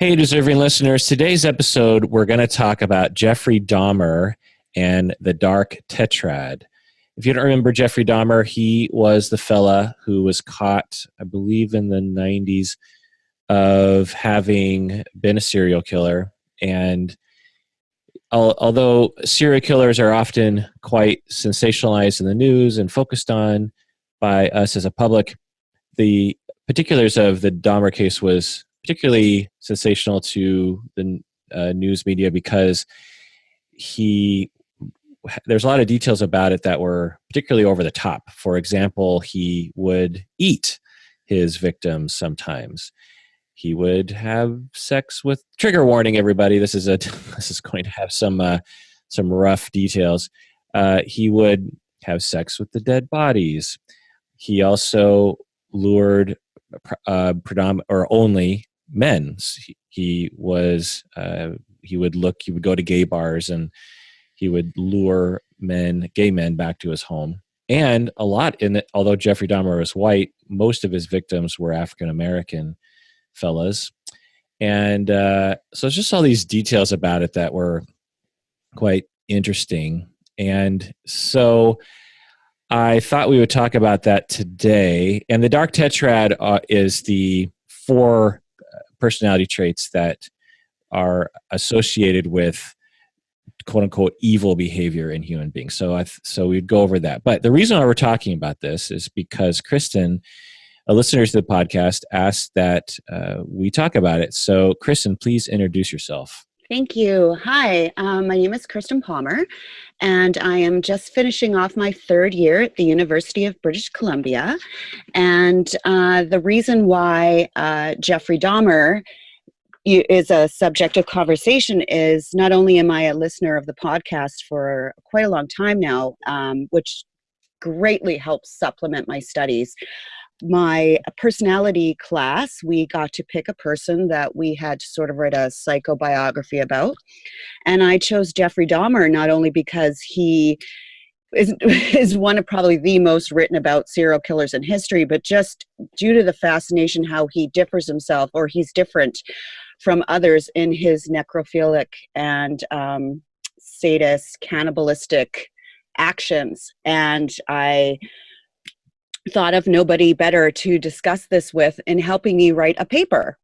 Hey, deserving listeners. Today's episode, we're going to talk about Jeffrey Dahmer and the Dark Tetrad. If you don't remember Jeffrey Dahmer, he was the fella who was caught, I believe in the 90s, of having been a serial killer. And although serial killers are often quite sensationalized in the news and focused on by us as a public, the particulars of the Dahmer case was particularly sensational to the news media because there's a lot of details about it that were particularly over the top. For example, he would eat his victims sometimes. He would have sex with, trigger warning everybody, this is going to have some rough details. He would have sex with the dead bodies. He also lured only men. He would go to gay bars and he would lure gay men back to his home. And a lot in it, although Jeffrey Dahmer was white, most of his victims were African-American fellas. And so it's just all these details about it that were quite interesting. And so I thought we would talk about that today. And the Dark Tetrad is the 4 personality traits that are associated with quote unquote evil behavior in human beings. So we'd go over that. But the reason why we're talking about this is because Kristen, a listener to the podcast, asked that we talk about it. So Kristen, please introduce yourself. Thank you. Hi, my name is Kirsten Palmer, and I am just finishing off my 3rd year at the University of British Columbia. And the reason why Jeffrey Dahmer is a subject of conversation is not only am I a listener of the podcast for quite a long time now, which greatly helps supplement my studies. My personality class, we got to pick a person that we had to sort of write a psychobiography about. And I chose Jeffrey Dahmer not only because he is one of probably the most written about serial killers in history, but just due to the fascination how he differs himself, or he's different from others in his necrophilic and sadist, cannibalistic actions. And I thought of nobody better to discuss this with in helping me write a paper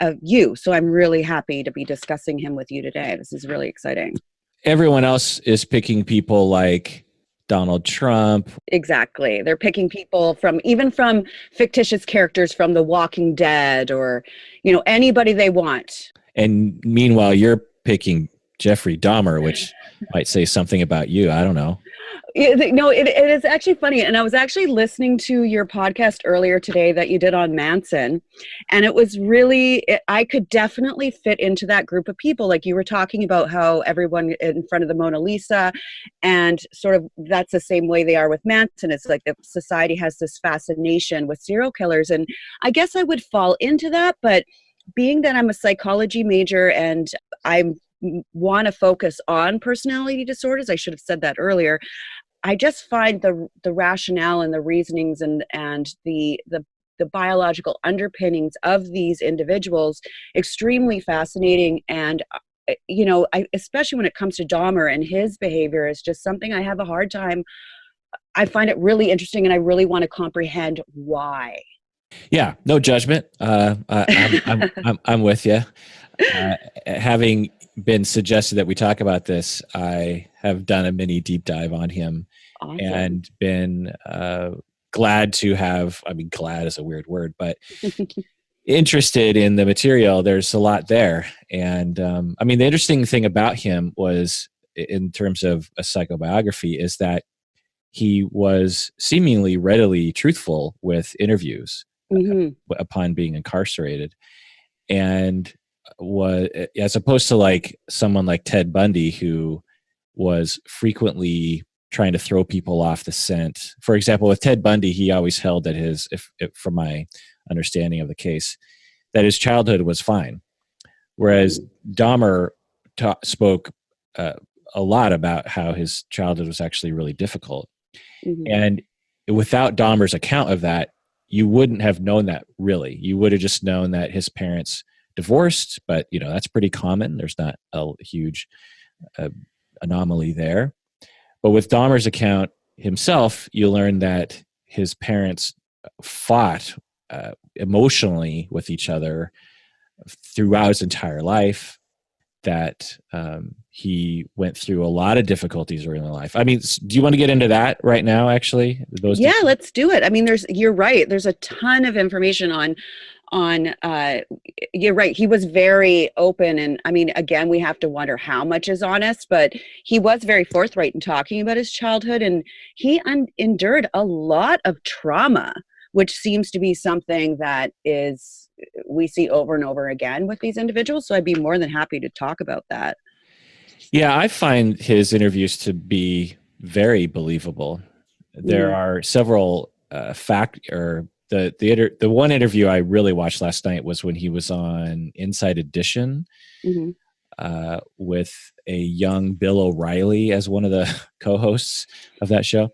of you. So I'm really happy to be discussing him with you today. This is really exciting. Everyone else is picking people like Donald Trump. Exactly. They're picking people from fictitious characters from The Walking Dead or, anybody they want. And meanwhile, you're picking Jeffrey Dahmer, which might say something about you. I don't know. No, it is actually funny. And I was actually listening to your podcast earlier today that you did on Manson. And it was I could definitely fit into that group of people. Like you were talking about how everyone in front of the Mona Lisa, and sort of that's the same way they are with Manson. It's like the society has this fascination with serial killers. And I guess I would fall into that. But being that I'm a psychology major and I want to focus on personality disorders, I should have said that earlier. I just find the rationale and the reasonings and the biological underpinnings of these individuals extremely fascinating. And, especially when it comes to Dahmer and his behavior, is just something I have a hard time. I find it really interesting and I really want to comprehend why. Yeah, no judgment. I'm with you. Having been suggested that we talk about this, I have done a mini deep dive on him. Awesome. And been glad to have, glad is a weird word, but interested in the material. There's a lot there. And the interesting thing about him was, in terms of a psychobiography, is that he was seemingly readily truthful with interviews upon being incarcerated. And as opposed to like someone like Ted Bundy, who was frequently trying to throw people off the scent. For example, with Ted Bundy, he always held that from my understanding of the case, that his childhood was fine. Whereas Dahmer spoke a lot about how his childhood was actually really difficult. Mm-hmm. And without Dahmer's account of that, you wouldn't have known that really. You would have just known that his parents divorced, but that's pretty common. There's not a huge anomaly there. But with Dahmer's account himself, you learn that his parents fought emotionally with each other throughout his entire life, that he went through a lot of difficulties early in life. I mean, do you want to get into that right now, actually? Let's do it. I mean, you're right. There's a ton of information on you're right. He was very open. And I mean, again, we have to wonder how much is honest, but he was very forthright in talking about his childhood, and he endured a lot of trauma, which seems to be something that we see over and over again with these individuals. So I'd be more than happy to talk about that. Yeah, I find his interviews to be very believable. There are several the one interview I really watched last night was when he was on Inside Edition with a young Bill O'Reilly as one of the co-hosts of that show.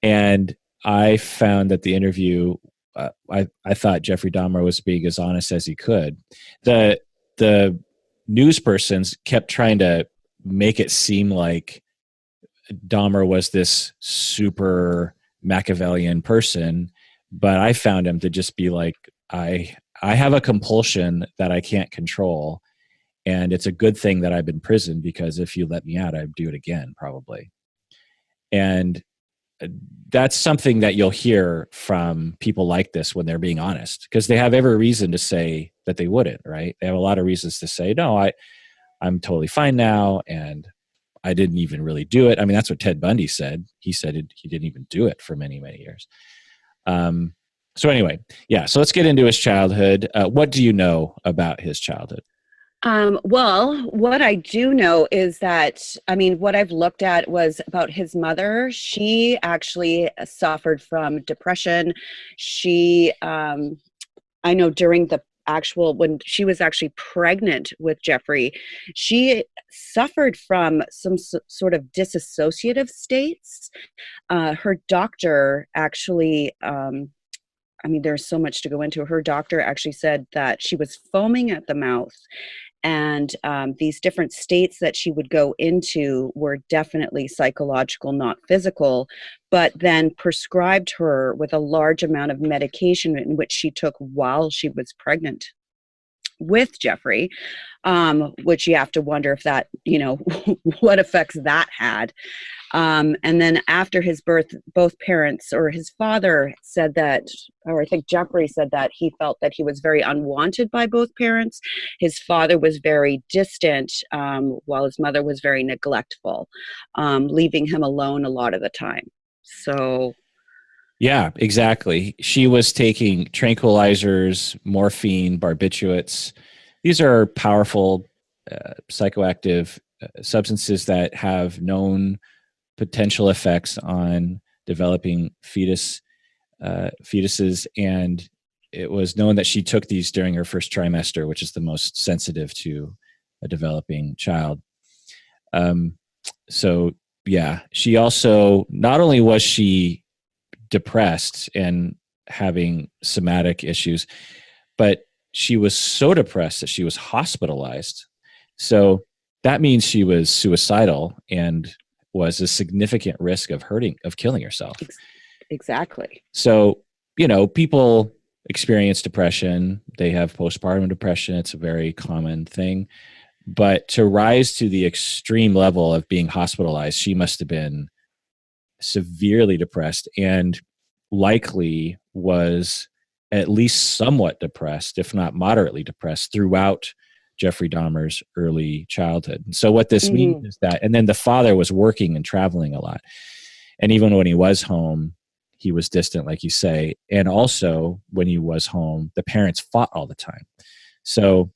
And I found that the interview, I thought Jeffrey Dahmer was being as honest as he could. The news persons kept trying to make it seem like Dahmer was this super Machiavellian person, but I found him to just be like, I have a compulsion that I can't control, and it's a good thing that I'm in prison, because if you let me out, I'd do it again, probably. And that's something that you'll hear from people like this when they're being honest, because they have every reason to say that they wouldn't, right? They have a lot of reasons to say, no, I'm totally fine now, and I didn't even really do it. I mean, that's what Ted Bundy said. He said he didn't even do it for many, many years. So anyway, so let's get into his childhood. What do you know about his childhood? Well, what I do know is that, I mean, what I've looked at was about his mother. She actually suffered from depression. She, I know during when she was actually pregnant with Jeffrey, she suffered from some sort of dissociative states. Her doctor actually, I mean, there's so much to go into. Her doctor actually said that she was foaming at the mouth, and these different states that she would go into were definitely psychological, not physical, but then prescribed her with a large amount of medication in which she took while she was pregnant with Jeffrey, which you have to wonder if that, what effects that had. And then after his birth, both parents, or his father said that, or I think Jeffrey said that he felt that he was very unwanted by both parents. His father was very distant, while his mother was very neglectful, leaving him alone a lot of the time. So... Yeah, exactly. She was taking tranquilizers, morphine, barbiturates. These are powerful psychoactive substances that have known potential effects on developing fetuses, and it was known that she took these during her first trimester, which is the most sensitive to a developing child. So yeah, she also, not only was she depressed and having somatic issues, but she was so depressed that she was hospitalized. So that means she was suicidal and was a significant risk of killing herself. Exactly. So, people experience depression. They have postpartum depression. It's a very common thing. But to rise to the extreme level of being hospitalized, she must have been severely depressed, and likely was at least somewhat depressed, if not moderately depressed, throughout Jeffrey Dahmer's early childhood. And so what this means is that, and then the father was working and traveling a lot. And even when he was home, he was distant, like you say. And also when he was home, the parents fought all the time. So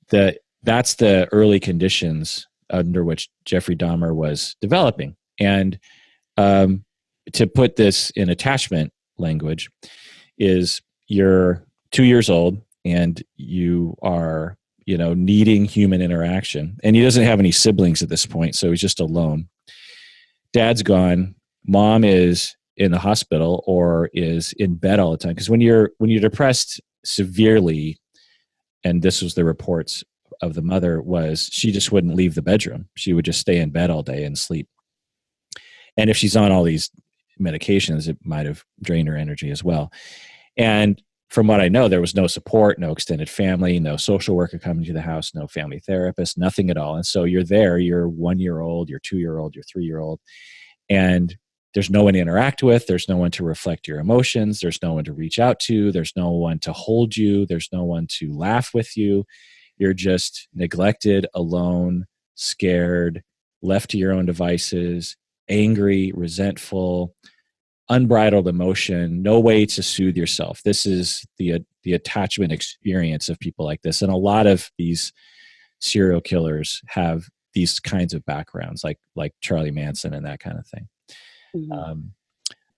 that's the early conditions under which Jeffrey Dahmer was developing. And to put this in attachment language, is you're 2 years old and you are, needing human interaction. And he doesn't have any siblings at this point, so he's just alone. Dad's gone. Mom is in the hospital or is in bed all the time. Because when you're depressed severely, and this was the reports of the mother, was she just wouldn't leave the bedroom. She would just stay in bed all day and sleep. And if she's on all these medications, it might have drained her energy as well. And from what I know, there was no support, no extended family, no social worker coming to the house, no family therapist, nothing at all. And so you're there, you're 1 year old, you're 2 year old, you're 3 year old, and there's no one to interact with. There's no one to reflect your emotions. There's no one to reach out to. There's no one to hold you. There's no one to laugh with you. You're just neglected, alone, scared, left to your own devices, angry, resentful, unbridled emotion, no way to soothe yourself. This is the attachment experience of people like this. And a lot of these serial killers have these kinds of backgrounds, like Charlie Manson and that kind of thing.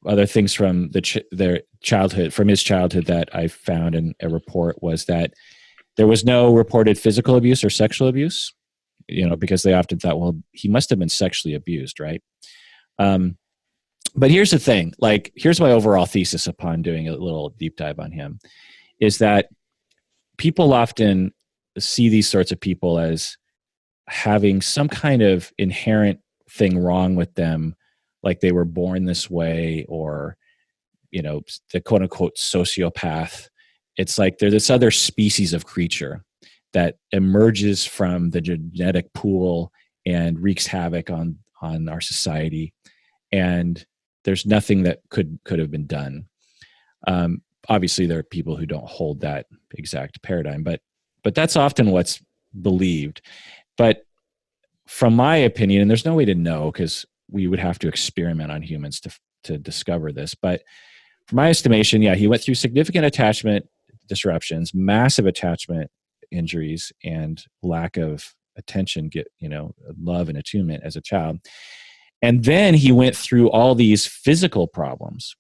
Other things from their childhood, from his childhood, that I found in a report was that there was no reported physical abuse or sexual abuse, because they often thought, well, he must have been sexually abused, right? But here's the thing, here's my overall thesis upon doing a little deep dive on him, is that people often see these sorts of people as having some kind of inherent thing wrong with them, like they were born this way, or, the quote unquote sociopath. It's like they're this other species of creature that emerges from the genetic pool and wreaks havoc on our society. And there's nothing that could have been done. Obviously, there are people who don't hold that exact paradigm, but that's often what's believed. But from my opinion, and there's no way to know because we would have to experiment on humans to discover this, but from my estimation, he went through significant attachment disruptions, massive attachment injuries, and lack of attention, love and attunement as a child. And then he went through all these physical problems.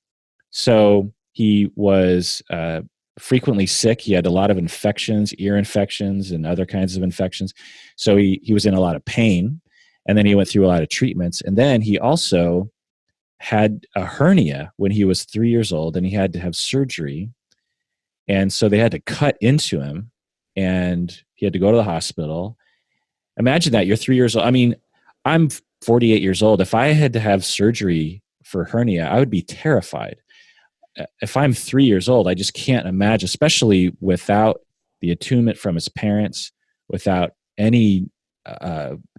So he was frequently sick. He had a lot of infections, ear infections and other kinds of infections. So he was in a lot of pain. And then he went through a lot of treatments. And then he also had a hernia when he was 3 years old, and he had to have surgery. And so they had to cut into him, and he had to go to the hospital. Imagine that, you're 3 years old. I mean, I'm 48 years old. If I had to have surgery for hernia, I would be terrified. If I'm 3 years old, I just can't imagine, especially without the attunement from his parents, without any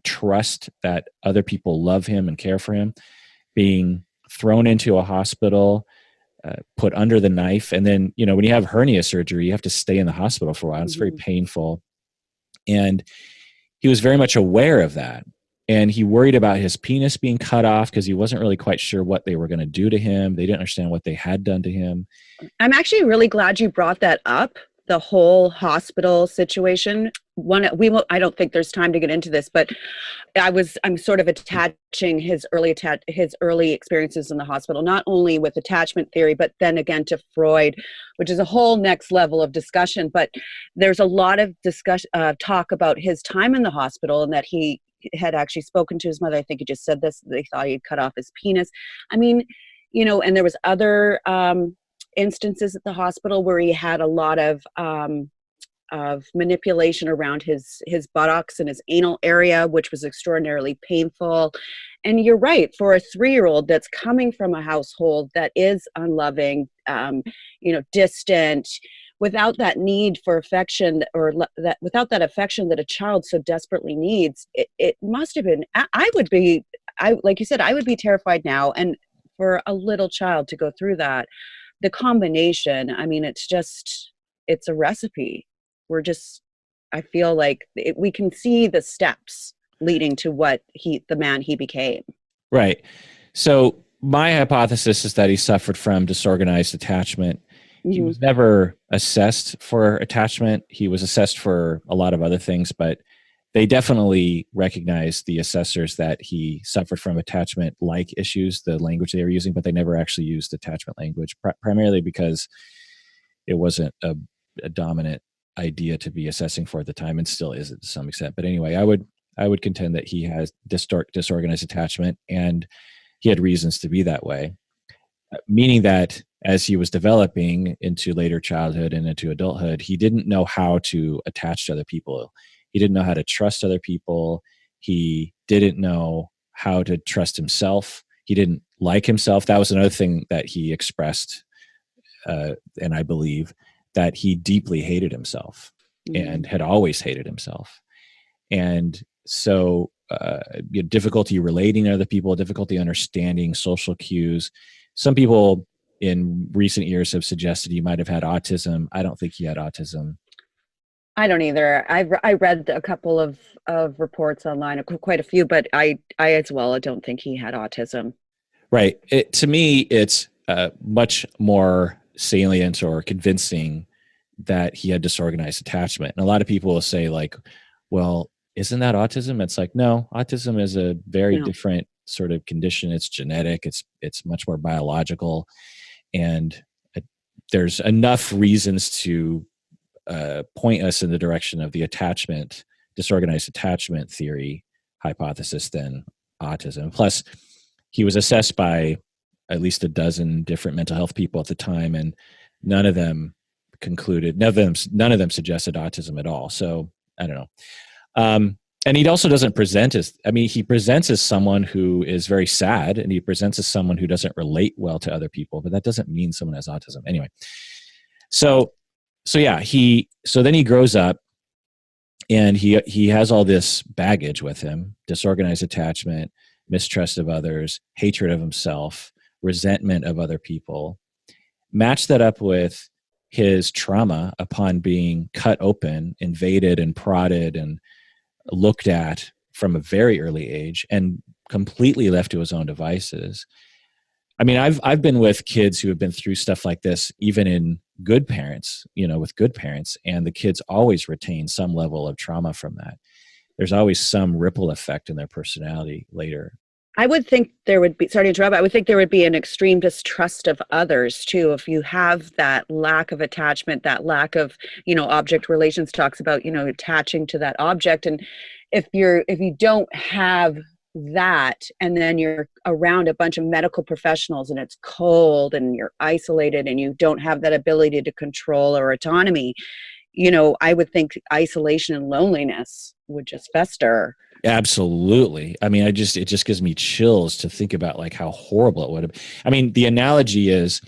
trust that other people love him and care for him, being thrown into a hospital, put under the knife. And then, when you have hernia surgery, you have to stay in the hospital for a while. It's very painful. And he was very much aware of that. And he worried about his penis being cut off because he wasn't really quite sure what they were going to do to him. They didn't understand what they had done to him. I'm actually really glad you brought that up, the whole hospital situation. I don't think there's time to get into this, but I'm sort of attaching his early experiences in the hospital, not only with attachment theory, but then again to Freud, which is a whole next level of discussion. But there's a lot of talk about his time in the hospital, and that he had actually spoken to his mother. I think he just said this, they thought he'd cut off his penis. I mean, and there was other instances at the hospital where he had a lot of manipulation around his buttocks and his anal area, which was extraordinarily painful. And you're right, for a 3-year-old that's coming from a household that is unloving, distant, without that need for affection, or without that affection that a child so desperately needs, it must have been, like you said, I would be terrified now. And for a little child to go through that, the combination, I mean, it's a recipe. I feel like we can see the steps leading to what the man he became. Right. So my hypothesis is that he suffered from disorganized attachment. He was never assessed for attachment. He was assessed for a lot of other things, but they definitely recognized, the assessors, that he suffered from attachment-like issues, the language they were using, but they never actually used attachment language, primarily because it wasn't a dominant idea to be assessing for at the time, and still isn't to some extent. But anyway, I would contend that he has disorganized attachment, and he had reasons to be that way, meaning that as he was developing into later childhood and into adulthood, he didn't know how to attach to other people. He didn't know how to trust other people. He didn't know how to trust himself. He didn't like himself. That was another thing that he expressed, and I believe that he deeply hated himself and had always hated himself. And so difficulty relating to other people, difficulty understanding social cues. Some people in recent years have suggested he might have had autism. I don't think he had autism. I don't either. I read a couple of reports online, quite a few, but I as well, I don't think he had autism. Right. To me, it's much more salient or convincing that he had disorganized attachment. And a lot of people will say, like, well, isn't that autism? It's like, no, autism is a very different sort of condition. It's genetic. It's much more biological. And there's enough reasons to point us in the direction of the disorganized attachment theory hypothesis than autism. Plus, he was assessed by at least a dozen different mental health people at the time, and none of them suggested autism at all. So I don't know. And he also doesn't present as, he presents as someone who is very sad, and he presents as someone who doesn't relate well to other people, but that doesn't mean someone has autism. Anyway. So then he grows up, and he has all this baggage with him: disorganized attachment, mistrust of others, hatred of himself, resentment of other people. Match that up with his trauma upon being cut open, invaded and prodded and looked at from a very early age, and completely left to his own devices. I've been with kids who have been through stuff like this, even in good parents, with good parents, and the kids always retain some level of trauma from that. There's always some ripple effect in their personality later. I would think there would be, sorry to interrupt, I would think there would be an extreme distrust of others too. If you have that lack of attachment, that lack of, object relations talks about, attaching to that object. And if you don't have that, and then you're around a bunch of medical professionals and it's cold and you're isolated and you don't have that ability to control or autonomy, I would think isolation and loneliness would just fester. Absolutely. It just gives me chills to think about like how horrible it would have. The analogy is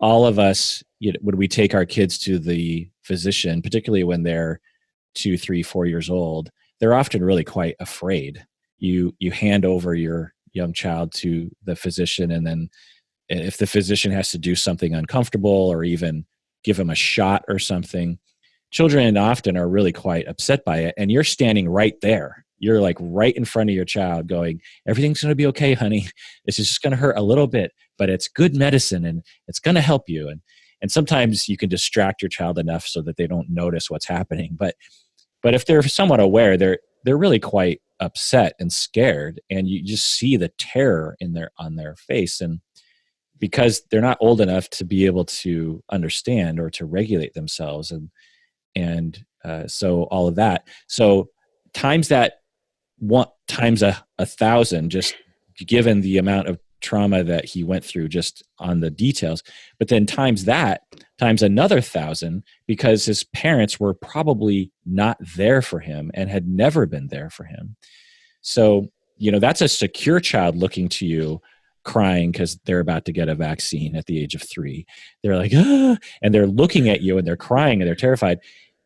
all of us, when we take our kids to the physician, particularly when they're 2, 3, 4 years old, they're often really quite afraid. You hand over your young child to the physician, and then if the physician has to do something uncomfortable or even give them a shot or something, children often are really quite upset by it. And you're standing right there. You're like right in front of your child going, everything's going to be okay, honey. It's just going to hurt a little bit, but it's good medicine and it's going to help you. And sometimes you can distract your child enough so that they don't notice what's happening. But if they're somewhat aware, they're really quite upset and scared, and you just see the terror on their face. And because they're not old enough to be able to understand or to regulate themselves, and so all of that. So times that times 1,000, just given the amount of trauma that he went through just on the details, but then times another 1,000, because his parents were probably not there for him and had never been there for him. So, that's a secure child looking to you, crying because they're about to get a vaccine at the age of 3. They're like, ah, and they're looking at you and they're crying and they're terrified.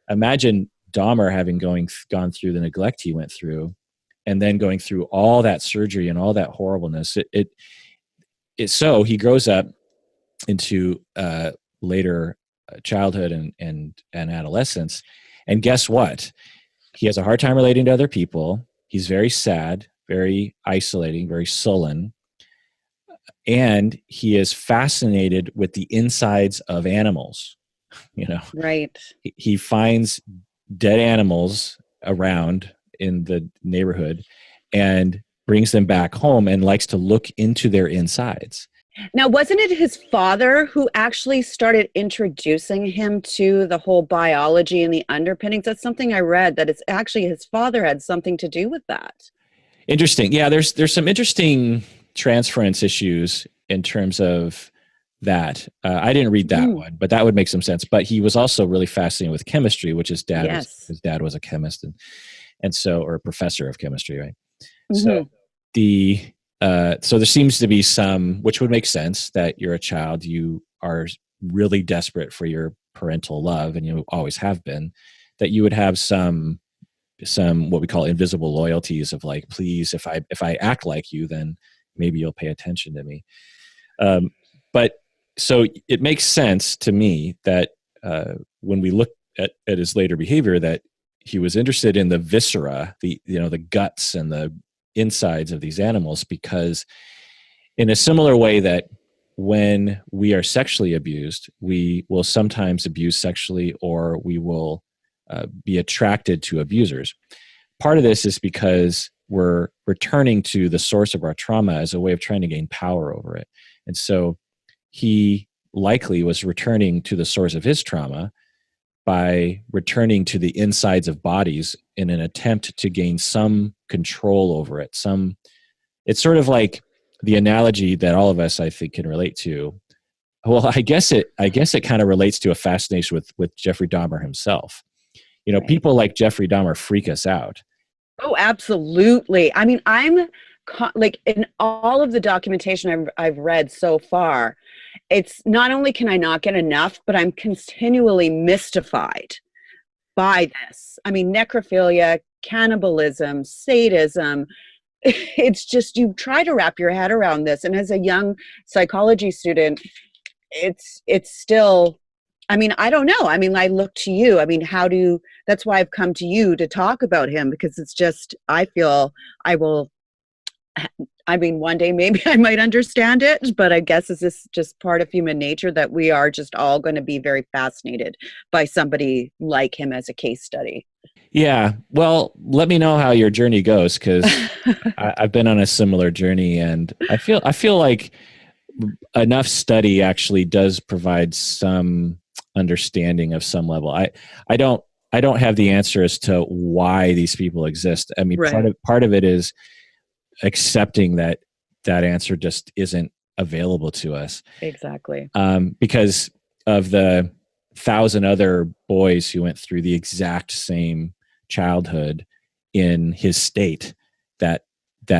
Imagine Dahmer having gone through the neglect he went through, and then going through all that surgery and all that horribleness. So he grows up into later childhood and adolescence, and guess what? He has a hard time relating to other people. He's very sad, very isolating, very sullen, and he is fascinated with the insides of animals. Right. He finds dead animals around in the neighborhood and brings them back home and likes to look into their insides. Now, wasn't it his father who actually started introducing him to the whole biology and the underpinnings? That's something I read, that it's actually his father had something to do with that. Interesting. Yeah, there's some interesting transference issues in terms of that. I didn't read that Mm. one, but that would make some sense. But he was also really fascinated with chemistry, which his dad Yes. was a chemist, and so, or a professor of chemistry, right? So Mhm. so there seems to be some, which would make sense, that you're a child, you are really desperate for your parental love, and you always have been, that you would have some what we call invisible loyalties of like, please, if I act like you, then maybe you'll pay attention to me. But so it makes sense to me that when we look at his later behavior, that he was interested in the viscera, the guts and the insides of these animals, because in a similar way that when we are sexually abused, we will sometimes abuse sexually, or we will be attracted to abusers. Part of this is because we're returning to the source of our trauma as a way of trying to gain power over it. And so he likely was returning to the source of his trauma by returning to the insides of bodies in an attempt to gain some control over it. It's sort of like the analogy that all of us, I think, can relate to. Well, I guess it kind of relates to a fascination with Jeffrey Dahmer himself. Right. People like Jeffrey Dahmer freak us out. Oh, absolutely. I mean, I'm like, in all of the documentation I've read so far, it's not only can I not get enough, but I'm continually mystified by this. I mean, necrophilia, cannibalism, sadism. It's just, you try to wrap your head around this. And as a young psychology student, it's still, I mean, I don't know. I mean, I look to you. I mean, that's why I've come to you to talk about him, because it's just, I feel I mean, one day maybe I might understand it, but I guess is this just part of human nature that we are just all going to be very fascinated by somebody like him as a case study. Yeah. Well, let me know how your journey goes, because I've been on a similar journey, and I feel like enough study actually does provide some understanding of some level. I don't have the answer as to why these people exist. I mean, Right. part of it is accepting that answer just isn't available to us. Exactly. Because of the 1,000 other boys who went through the exact same childhood in his state that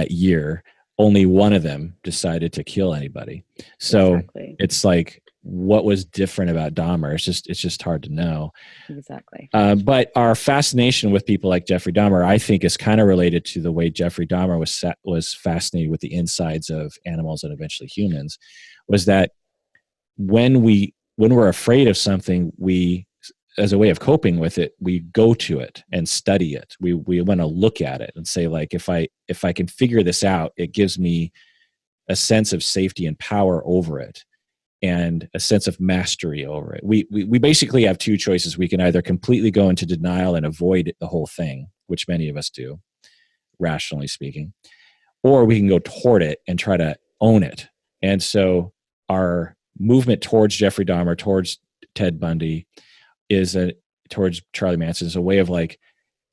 year, only one of them decided to kill anybody. So Exactly. it's like, what was different about Dahmer? It's just hard to know. Exactly. But our fascination with people like Jeffrey Dahmer, I think, is kind of related to the way Jeffrey Dahmer was fascinated with the insides of animals and eventually humans. Was that when we're afraid of something, we, as a way of coping with it, we go to it and study it. We want to look at it and say, like, if I can figure this out, it gives me a sense of safety and power over it, and a sense of mastery over it. We basically have two choices. We can either completely go into denial and avoid the whole thing, which many of us do, rationally speaking, or we can go toward it and try to own it. And so our movement towards Jeffrey Dahmer, towards Ted Bundy, towards Charlie Manson, is a way of like,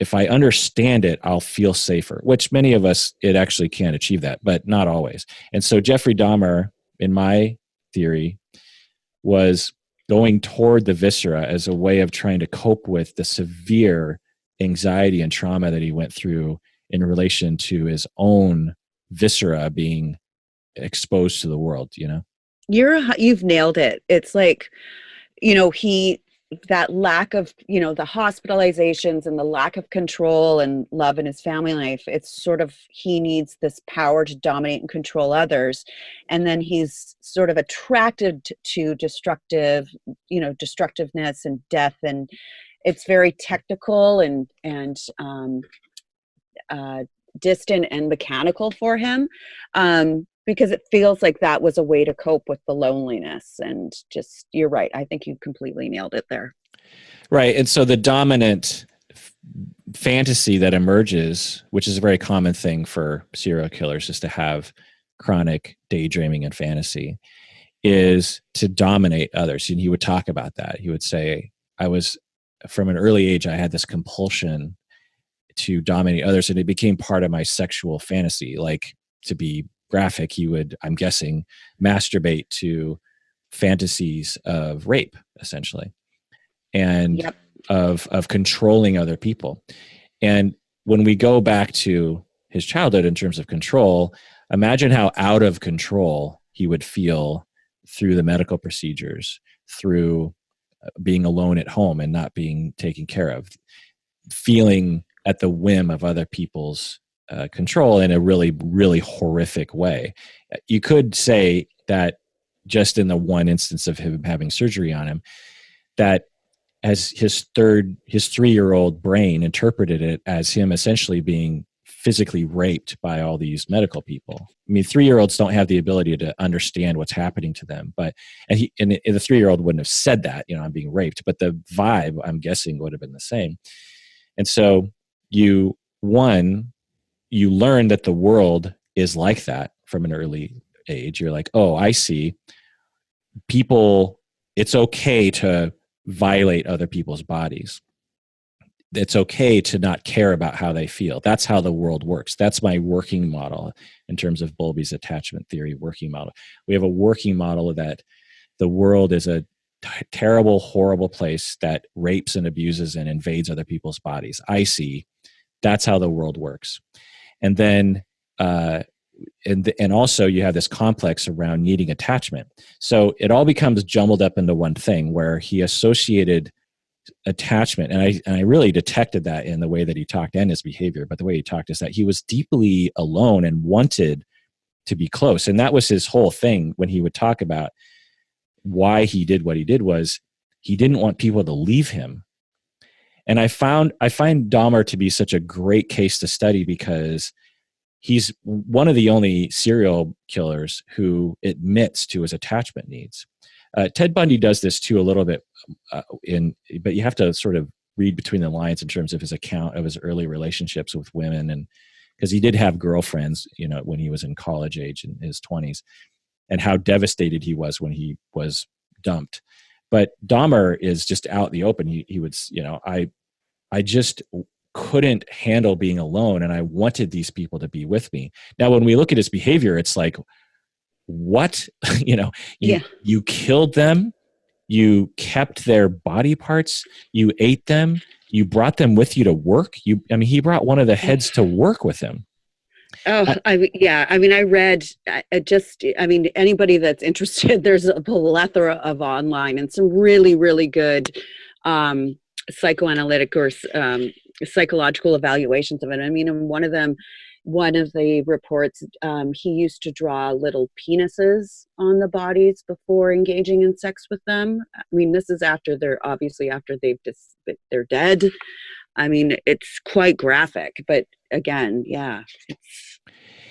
if I understand it, I'll feel safer, which many of us, it actually can achieve that, but not always. And so Jeffrey Dahmer, in my theory, was going toward the viscera as a way of trying to cope with the severe anxiety and trauma that he went through in relation to his own viscera being exposed to the world, You've nailed it. It's like, that lack of, the hospitalizations and the lack of control and love in his family life. It's sort of, he needs this power to dominate and control others. And then he's sort of attracted to destructiveness and death. And it's very technical and distant and mechanical for him. Because it feels like that was a way to cope with the loneliness. And just, you're right. I think you completely nailed it there. Right. And so the dominant fantasy that emerges, which is a very common thing for serial killers, is to have chronic daydreaming and fantasy, is to dominate others. And he would talk about that. He would say, from an early age, I had this compulsion to dominate others, and it became part of my sexual fantasy. Like, to be graphic, he would, I'm guessing, masturbate to fantasies of rape, essentially, and Yep. of controlling other people. And when we go back to his childhood in terms of control, imagine how out of control he would feel through the medical procedures, through being alone at home and not being taken care of, feeling at the whim of other people's control in a really, really horrific way. You could say that just in the one instance of him having surgery on him, that as his 3-year-old brain interpreted it as him essentially being physically raped by all these medical people. I mean, 3-year-olds don't have the ability to understand what's happening to them, and the 3-year-old wouldn't have said that, I'm being raped, but the vibe, I'm guessing, would have been the same. And so you learn that the world is like that from an early age. You're like, oh, I see. People, it's okay to violate other people's bodies. It's okay to not care about how they feel. That's how the world works. That's my working model in terms of Bowlby's attachment theory working model. We have a working model that the world is a terrible, horrible place that rapes and abuses and invades other people's bodies. I see. That's how the world works. And then, and also you have this complex around needing attachment. So it all becomes jumbled up into one thing where he associated attachment. And I really detected that in the way that he talked and his behavior, but the way he talked is that he was deeply alone and wanted to be close. And that was his whole thing when he would talk about why he did what he did, was he didn't want people to leave him. And I find Dahmer to be such a great case to study because he's one of the only serial killers who admits to his attachment needs. Ted Bundy does this too a little bit, but you have to sort of read between the lines in terms of his account of his early relationships with women, and because he did have girlfriends, when he was in college age in his 20s, and how devastated he was when he was dumped. But Dahmer is just out in the open. He would, I just couldn't handle being alone, and I wanted these people to be with me. Now, when we look at his behavior, it's like, what? You killed them, you kept their body parts, you ate them, you brought them with you to work. He brought one of the heads to work with him. Oh, I read anybody that's interested, there's a plethora of online and some really, really good psychoanalytic or psychological evaluations of it. In one of the reports, he used to draw little penises on the bodies before engaging in sex with them. This is after they're dead. It's quite graphic, but again, yeah.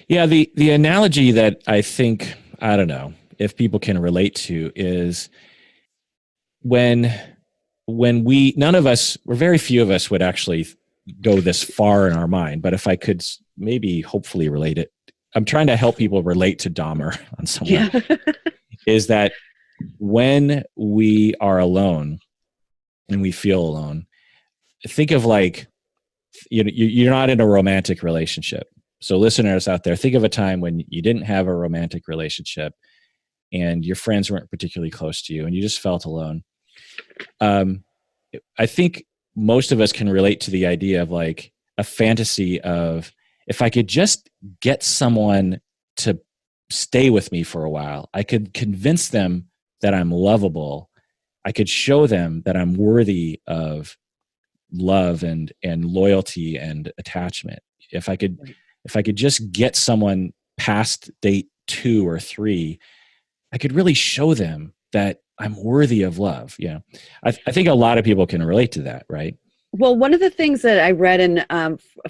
Yeah, the analogy that I think, I don't know if people can relate to, is when very few of us would actually go this far in our mind, but if I could maybe hopefully relate it, I'm trying to help people relate to Dahmer on some level, is that when we are alone and we feel alone, think of you're not in a romantic relationship. So listeners out there, think of a time when you didn't have a romantic relationship and your friends weren't particularly close to you and you just felt alone. I think most of us can relate to the idea of a fantasy of, if I could just get someone to stay with me for a while, I could convince them that I'm lovable. I could show them that I'm worthy of love and loyalty and attachment. If I could just get someone past date 2 or 3, I could really show them that I'm worthy of love. I think a lot of people can relate to that, right? Well, one of the things that I read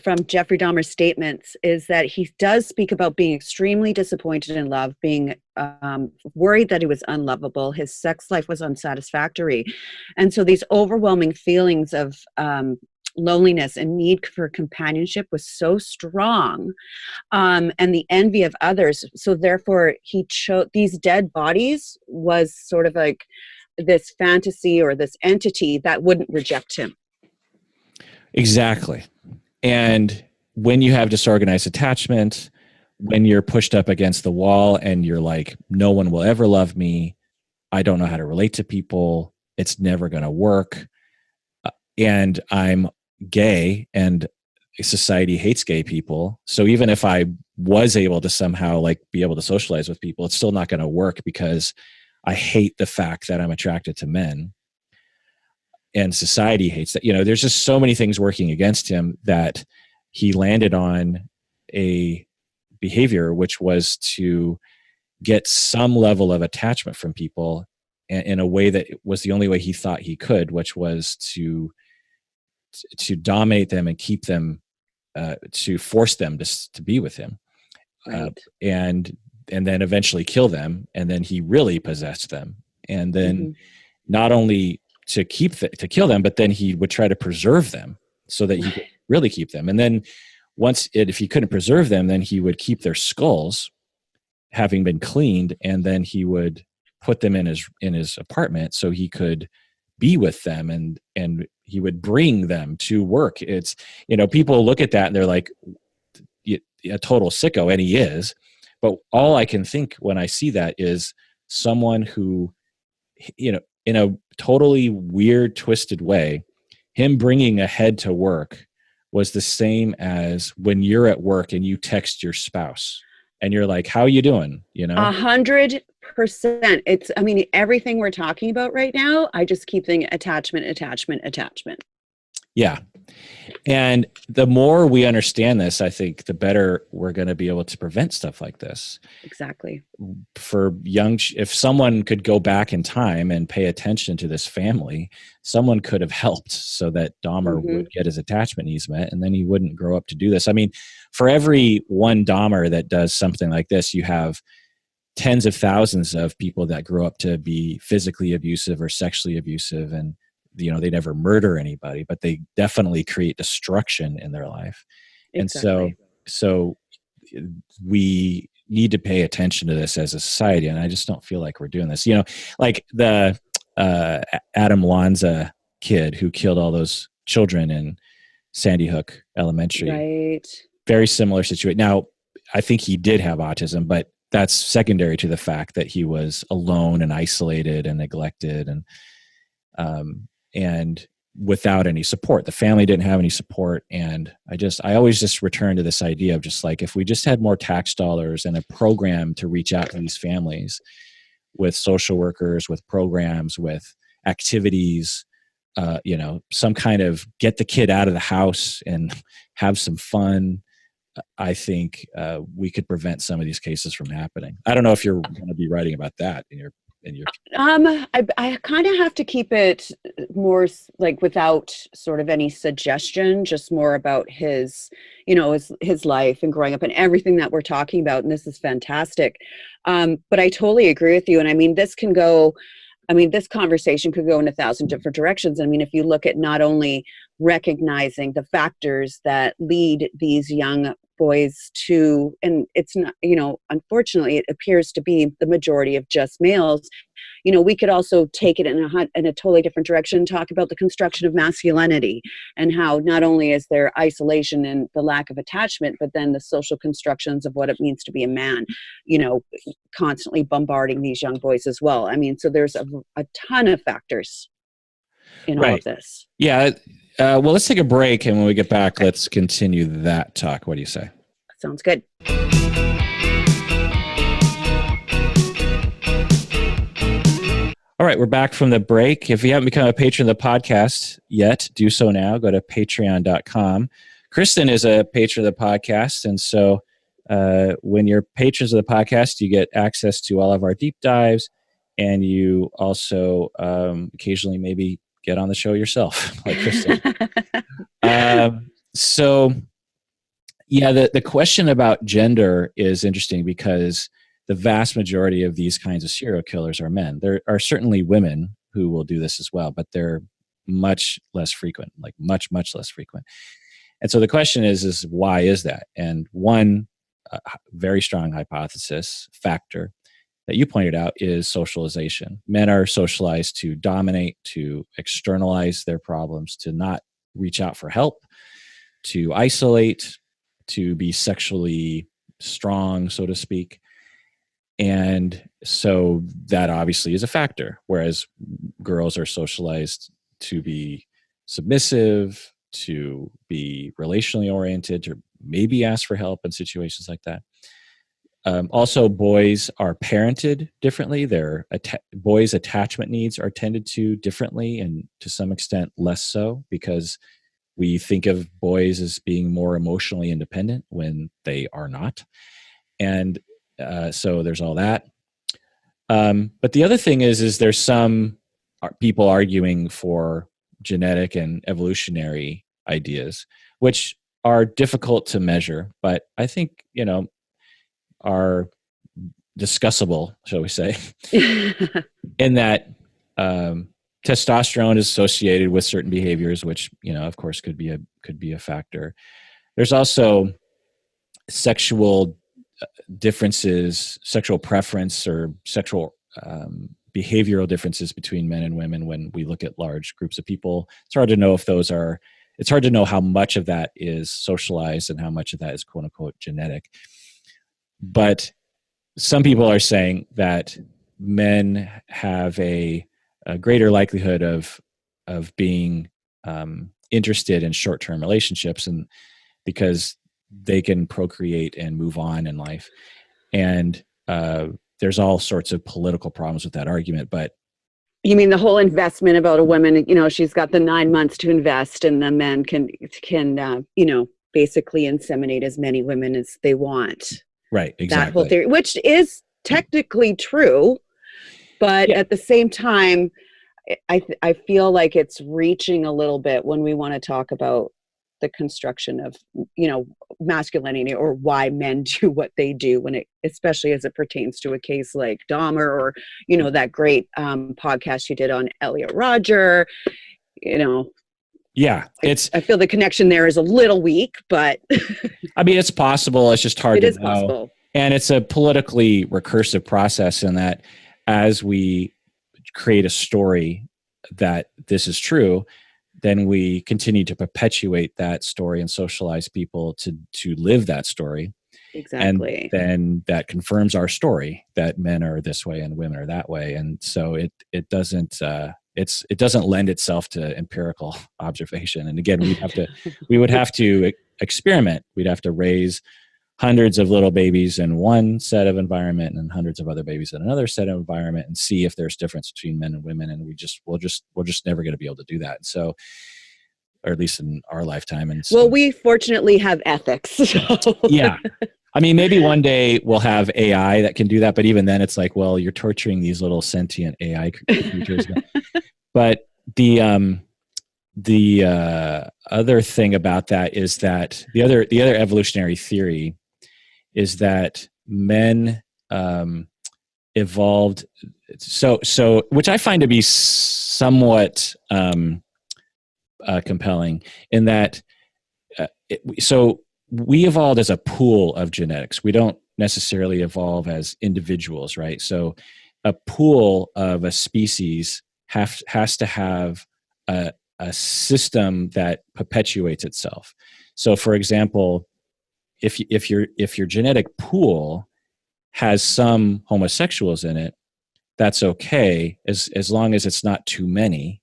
from Jeffrey Dahmer's statements is that he does speak about being extremely disappointed in love, being worried that he was unlovable, his sex life was unsatisfactory. And so these overwhelming feelings of loneliness and need for companionship was so strong, and the envy of others. So therefore, he chose these dead bodies was sort of like this fantasy or this entity that wouldn't reject him. Exactly. And when you have disorganized attachment, when you're pushed up against the wall and you're like, no one will ever love me, I don't know how to relate to people. It's never going to work. And I'm gay, and society hates gay people. So even if I was able to somehow like be able to socialize with people, it's still not going to work because I hate the fact that I'm attracted to men, and society hates that. There's just so many things working against him that he landed on a behavior, which was to get some level of attachment from people in a way that was the only way he thought he could, which was to dominate them and keep them, to force them to be with him, Right. and then eventually kill them, and then he really possessed them, and then not only to kill them, but then he would try to preserve them so that he could really keep them, and then if he couldn't preserve them, then he would keep their skulls having been cleaned, and then he would put them in his apartment so he could be with them, and he would bring them to work. It's, people look at that and they're like, a total sicko, and he is. But all I can think when I see that is someone who, in a totally weird, twisted way, him bringing a head to work was the same as when you're at work and you text your spouse and you're like, how are you doing? 100%. It's, everything we're talking about right now, I just keep thinking attachment, attachment, attachment. Yeah. And the more we understand this, I think the better we're going to be able to prevent stuff like this. Exactly. For if someone could go back in time and pay attention to this family, someone could have helped so that Dahmer would get his attachment needs met, and then he wouldn't grow up to do this. For every one Dahmer that does something like this, you have tens of thousands of people that grow up to be physically abusive or sexually abusive, and they never murder anybody, but they definitely create destruction in their life. Exactly. And so we need to pay attention to this as a society, and I just don't feel like we're doing this. Like the Adam Lanza kid who killed all those children in Sandy Hook Elementary. Right. Very similar situation. Now, I think he did have autism, but that's secondary to the fact that he was alone and isolated and neglected, and without any support. The family didn't have any support. And I always just return to this idea of just like, if we just had more tax dollars and a program to reach out to these families with social workers, with programs, with activities, some kind of get the kid out of the house and have some fun, I think we could prevent some of these cases from happening. I don't know if you're going to be writing about that in your. I kind of have to keep it more like without sort of any suggestion, just more about his life and growing up and everything that we're talking about. And this is fantastic. But I totally agree with you. And this can go, this conversation could go in 1,000 different directions. If you look at not only recognizing the factors that lead these young boys to, and it's not, unfortunately, it appears to be the majority of just males. We could also take it in a totally different direction, talk about the construction of masculinity and how not only is there isolation and the lack of attachment, but then the social constructions of what it means to be a man, constantly bombarding these young boys as well. So there's a ton of factors in all of this. Yeah. Well, let's take a break, and when we get back, let's continue that talk. What do you say? Sounds good. All right, we're back from the break. If you haven't become a patron of the podcast yet, do so now. Go to patreon.com. Kristen is a patron of the podcast, and so when you're patrons of the podcast, you get access to all of our deep dives, and you also occasionally maybe get on the show yourself, like Kristen. So, yeah, the question about gender is interesting because the vast majority of these kinds of serial killers are men. There are certainly women who will do this as well, but they're much less frequent, like much, much less frequent. And so the question is why is that? And one very strong hypothesis factor that you pointed out is socialization. Men are socialized to dominate, to externalize their problems, to not reach out for help, to isolate, to be sexually strong, so to speak. And so that obviously is a factor, whereas girls are socialized to be submissive, to be relationally oriented, to maybe ask for help in situations like that. Also, boys are parented differently. Their boys' attachment needs are tended to differently, and to some extent less so, because we think of boys as being more emotionally independent when they are not. And so there's all that. But the other thing is there's some people arguing for genetic and evolutionary ideas, which are difficult to measure, but I think, are discussable, shall we say, in that testosterone is associated with certain behaviors, which, of course could be a factor. There's also sexual differences, sexual preference, or sexual behavioral differences between men and women when we look at large groups of people. It's hard to know it's hard to know how much of that is socialized and how much of that is quote unquote genetic. But some people are saying that men have a greater likelihood of being interested in short-term relationships, and because they can procreate and move on in life. And there's all sorts of political problems with that argument. But you mean the whole investment about a woman? She's got the 9 months to invest, and the men can basically inseminate as many women as they want. Right, exactly. That whole theory, which is technically true, but at the same time, I feel like it's reaching a little bit when we want to talk about the construction of, masculinity, or why men do what they do, especially as it pertains to a case like Dahmer, or, that great podcast you did on Elliot Rodger. Yeah, I feel the connection there is a little weak, but I mean, it's possible. It's just hard to know. It is possible. And it's a politically recursive process in that as we create a story that this is true, then we continue to perpetuate that story and socialize people to live that story. Exactly. And then that confirms our story that men are this way and women are that way. And so it doesn't lend itself to empirical observation. And again, we would have to experiment. We'd have to raise hundreds of little babies in one set of environment and hundreds of other babies in another set of environment, and see if there's difference between men and women. And we're just never going to be able to do that. So, or at least in our lifetime. And so, well, we fortunately have ethics. So. Yeah. I mean, maybe one day we'll have AI that can do that, but even then it's like, well, you're torturing these little sentient AI creatures. But the other thing about that is that the other evolutionary theory is that men evolved, so which I find to be somewhat compelling, in that so we evolved as a pool of genetics. We don't necessarily evolve as individuals, right? So a pool of a species has to have a system that perpetuates itself. So, for example, if your genetic pool has some homosexuals in it, that's okay as long as it's not too many.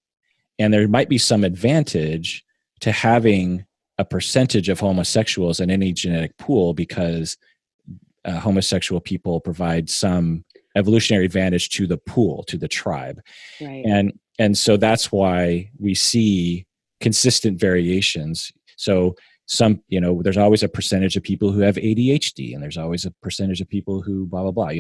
And there might be some advantage to having a percentage of homosexuals in any genetic pool, because homosexual people provide some evolutionary advantage to the pool, to the tribe. Right. And so that's why we see consistent variations. So there's always a percentage of people who have ADHD, and there's always a percentage of people who blah, blah, blah,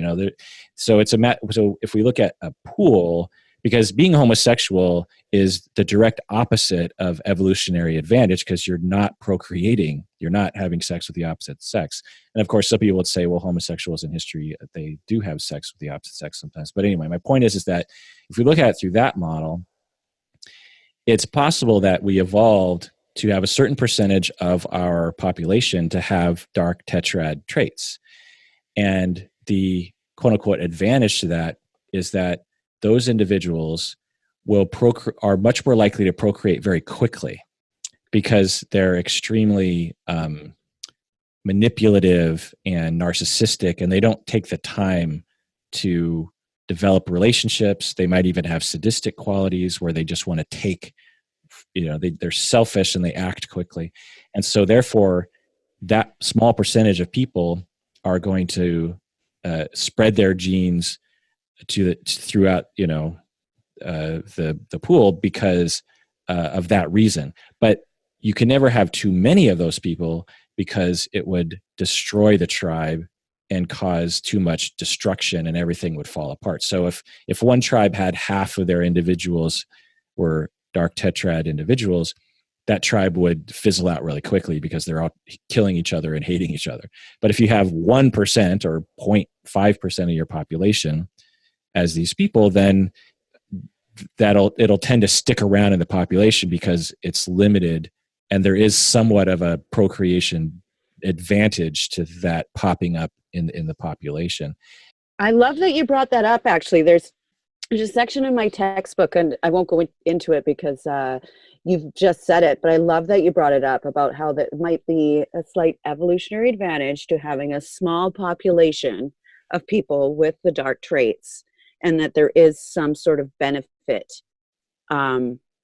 so so if we look at a pool, because being homosexual is the direct opposite of evolutionary advantage, because you're not procreating, you're not having sex with the opposite sex. And of course, some people would say, well, homosexuals in history, they do have sex with the opposite sex sometimes. But anyway, my point is that if we look at it through that model, it's possible that we evolved to have a certain percentage of our population to have dark tetrad traits. And the quote unquote advantage to that is that those individuals are much more likely to procreate very quickly, because they're extremely manipulative and narcissistic, and they don't take the time to develop relationships. They might even have sadistic qualities where they just want to take, they're selfish and they act quickly. And so therefore, that small percentage of people are going to spread their genes throughout, the pool because of that reason. But you can never have too many of those people because it would destroy the tribe and cause too much destruction and everything would fall apart. So if one tribe had half of their individuals were Dark Tetrad individuals, that tribe would fizzle out really quickly because they're all killing each other and hating each other. But if you have 1% or 0.5% of your population as these people, then it'll tend to stick around in the population because it's limited, and there is somewhat of a procreation advantage to that popping up in the population. I love that you brought that up. Actually, there's a section in my textbook, and I won't go into it because you've just said it, but I love that you brought it up about how that might be a slight evolutionary advantage to having a small population of people with the dark traits, and that there is some sort of benefit.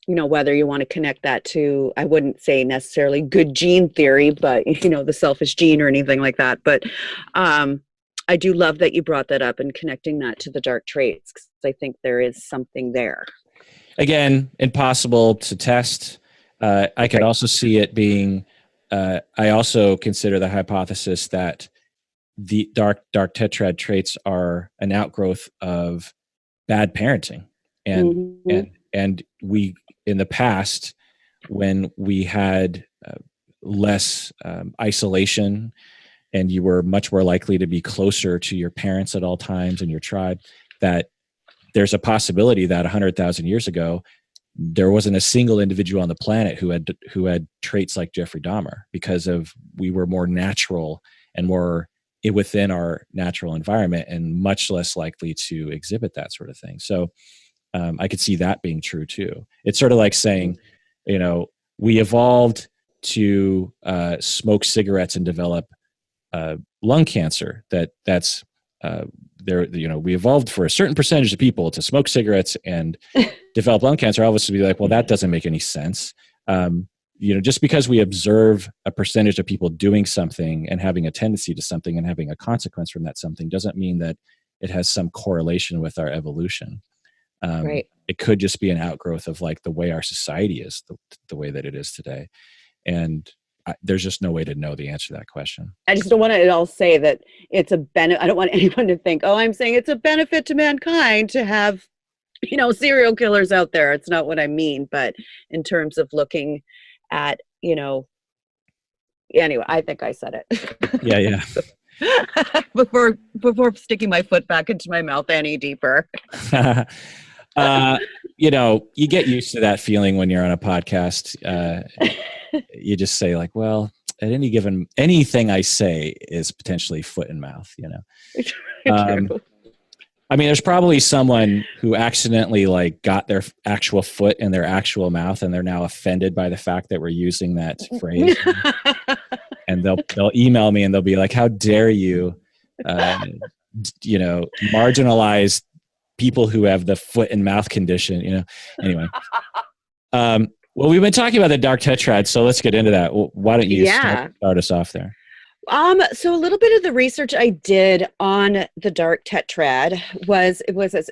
Whether you want to connect that to, I wouldn't say necessarily good gene theory, but the selfish gene or anything like that. But I do love that you brought that up and connecting that to the dark traits, because I think there is something there. Again, impossible to test. I could also see it being, I also consider the hypothesis that the dark tetrad traits are an outgrowth of bad parenting. And we, in the past, when we had less isolation and you were much more likely to be closer to your parents at all times in your tribe, that there's a possibility that 100,000 years ago, there wasn't a single individual on the planet who had traits like Jeffrey Dahmer, because we were more natural and more within our natural environment and much less likely to exhibit that sort of thing. So I could see that being true too. It's sort of like saying, we evolved to smoke cigarettes and develop lung cancer. That's we evolved for a certain percentage of people to smoke cigarettes and develop lung cancer. Obviously, be like, well, that doesn't make any sense. Just because we observe a percentage of people doing something and having a tendency to something and having a consequence from that something doesn't mean that it has some correlation with our evolution. Right. It could just be an outgrowth of like the way our society is, the way that it is today. And there's just no way to know the answer to that question. I just don't want to at all say that it's a benefit. I don't want anyone to think, I'm saying it's a benefit to mankind to have, serial killers out there. It's not what I mean. But in terms of looking at, anyway, I think I said it. Yeah. before sticking my foot back into my mouth any deeper. You get used to that feeling when you're on a podcast. You just say like, well, at anything I say is potentially foot and mouth, there's probably someone who accidentally like got their actual foot in their actual mouth and they're now offended by the fact that we're using that phrase. And they'll email me and they'll be like, how dare you, marginalize people who have the foot and mouth condition, anyway. Well, we've been talking about the Dark Tetrad, so let's get into that. Why don't you start us off there? So a little bit of the research I did on the Dark Tetrad was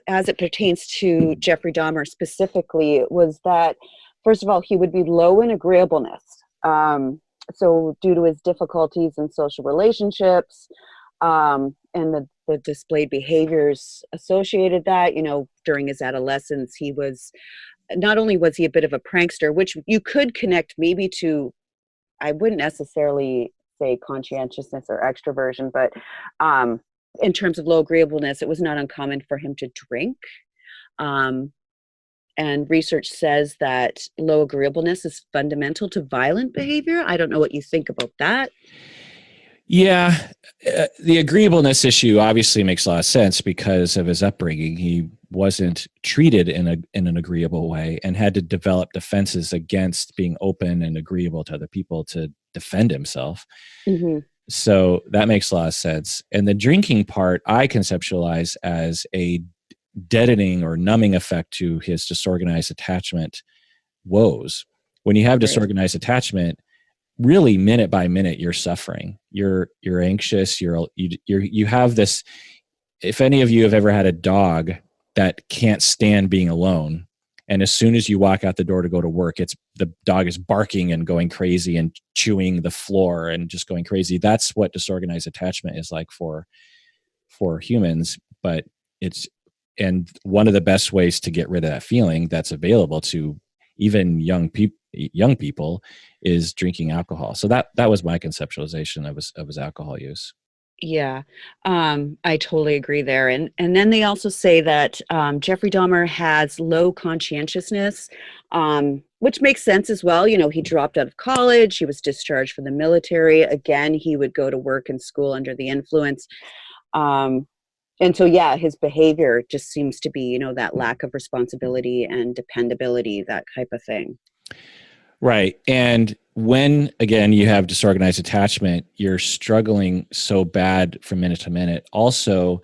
as it pertains to Jeffrey Dahmer specifically, was that, first of all, he would be low in agreeableness. So due to his difficulties in social relationships, and the displayed behaviors associated that, during his adolescence, he was, not only was he a bit of a prankster, which you could connect maybe to, I wouldn't necessarily say conscientiousness or extroversion, but in terms of low agreeableness, it was not uncommon for him to drink. And research says that low agreeableness is fundamental to violent behavior. I don't know what you think about that. Yeah, the agreeableness issue obviously makes a lot of sense because of his upbringing. He wasn't treated in an agreeable way and had to develop defenses against being open and agreeable to other people to defend himself. Mm-hmm. So that makes a lot of sense. And the drinking part, I conceptualize as a deadening or numbing effect to his disorganized attachment woes. When you have disorganized attachment, really minute by minute, you're suffering. You're anxious. You have this. If any of you have ever had a dog that can't stand being alone, and as soon as you walk out the door to go to work, the dog is barking and going crazy and chewing the floor and just going crazy. That's what disorganized attachment is like for humans. But and one of the best ways to get rid of that feeling that's available to even young people is drinking alcohol. So that was my conceptualization of his alcohol use. Yeah, I totally agree there. And then they also say that Jeffrey Dahmer has low conscientiousness, which makes sense as well. You know, he dropped out of college, he was discharged from the military. Again, he would go to work and school under the influence. And so, yeah, his behavior just seems to be, you know, that lack of responsibility and dependability, that type of thing. Right. And when, again, you have disorganized attachment, you're struggling so bad from minute to minute. Also,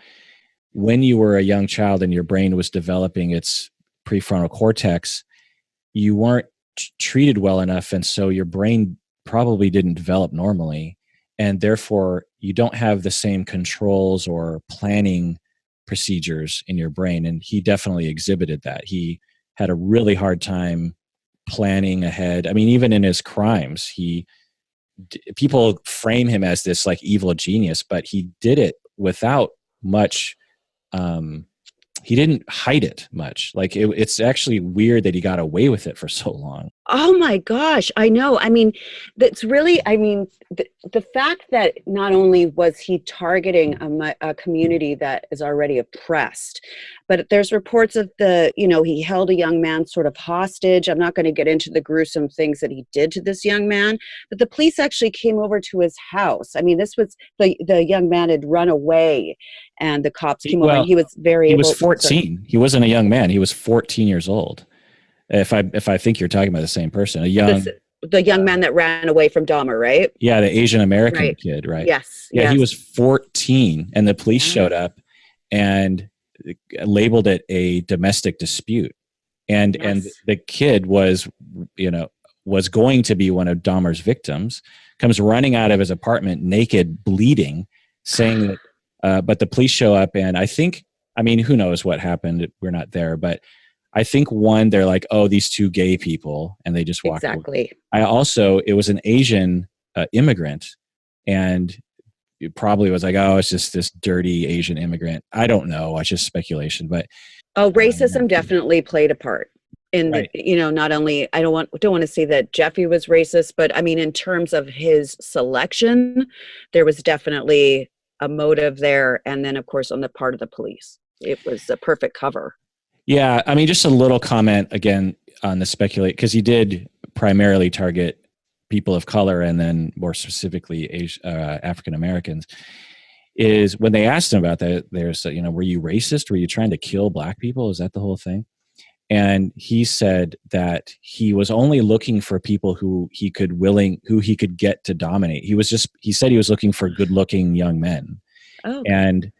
when you were a young child and your brain was developing its prefrontal cortex, you weren't treated well enough. And so your brain probably didn't develop normally. And therefore, you don't have the same controls or planning procedures in your brain. And he definitely exhibited that. He had a really hard time planning ahead. I mean, even in his crimes, people frame him as this like evil genius, but he did it without much. He didn't hide it much. Like it's actually weird that he got away with it for so long. Oh my gosh, I know. I mean, that's really, I mean, the fact that not only was he targeting a community that is already oppressed, but there's reports of he held a young man sort of hostage. I'm not going to get into the gruesome things that he did to this young man, but the police actually came over to his house. I mean, this was the young man had run away and the cops came over and he was He was 14. He wasn't a young man. He was 14 years old. If I think you're talking about the same person, the young man that ran away from Dahmer, right? Yeah, the Asian American kid, right? Yes. Yeah, yes. He was 14, and the police showed up and labeled it a domestic dispute, and the kid was going to be one of Dahmer's victims. Comes running out of his apartment naked, bleeding, saying that. But the police show up, and I mean, who knows what happened? We're not there, but. I think they're like, oh, these two gay people, and they just walk away. It was an Asian immigrant, and it probably was like, oh, it's just this dirty Asian immigrant. I don't know. It's just speculation, but racism definitely played a part in not only, I don't want to say that Jeffrey was racist, but I mean, in terms of his selection, there was definitely a motive there. And then of course, on the part of the police, it was a perfect cover. Yeah, I mean, just a little comment again on the speculate, because he did primarily target people of color and then more specifically African Americans. Is when they asked him about that, there's were you racist? Were you trying to kill black people? Is that the whole thing? And he said that he was only looking for people who he could get to dominate. He said he was looking for good-looking young men, and.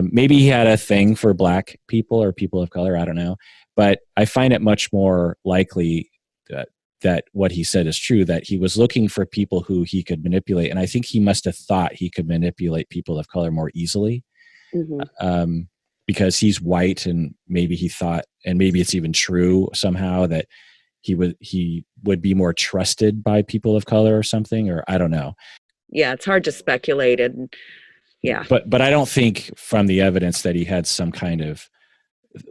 Maybe he had a thing for black people or people of color. I don't know. But I find it much more likely that what he said is true, that he was looking for people who he could manipulate. And I think he must have thought he could manipulate people of color more easily because he's white, and maybe he thought, and maybe it's even true somehow, that he would be more trusted by people of color or something, or I don't know. Yeah, it's hard to speculate. And yeah. But I don't think from the evidence that he had some kind of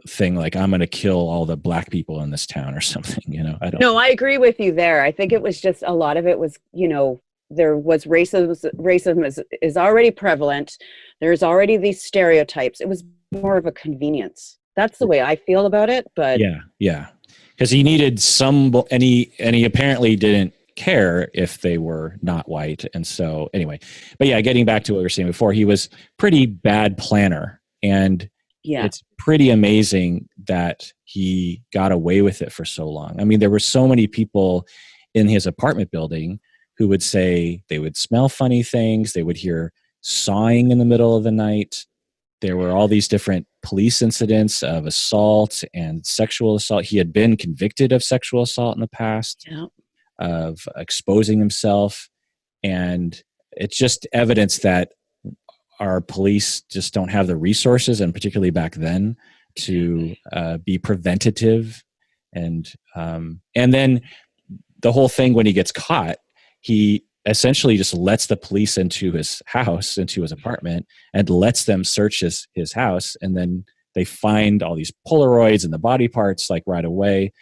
thing like, I'm going to kill all the black people in this town or something, I don't. No, I agree with you there. I think it was just a lot of it was, there was racism is already prevalent. There's already these stereotypes. It was more of a convenience. That's the way I feel about it. But yeah. Because he needed and he apparently didn't care if they were not white. And so anyway, but yeah, getting back to what we were saying before, he was pretty bad planner, and it's pretty amazing that he got away with it for so long. I mean, there were so many people in his apartment building who would say they would smell funny things. They would hear sawing in the middle of the night. There were all these different police incidents of assault and sexual assault. He had been convicted of sexual assault in the past, Yeah. of exposing himself. And it's just evidence that our police just don't have the resources, and particularly back then, to be preventative. And then the whole thing, when he gets caught, he essentially just lets the police into his house, into his apartment, and lets them search his house. And then they find all these Polaroids and the body parts like right away.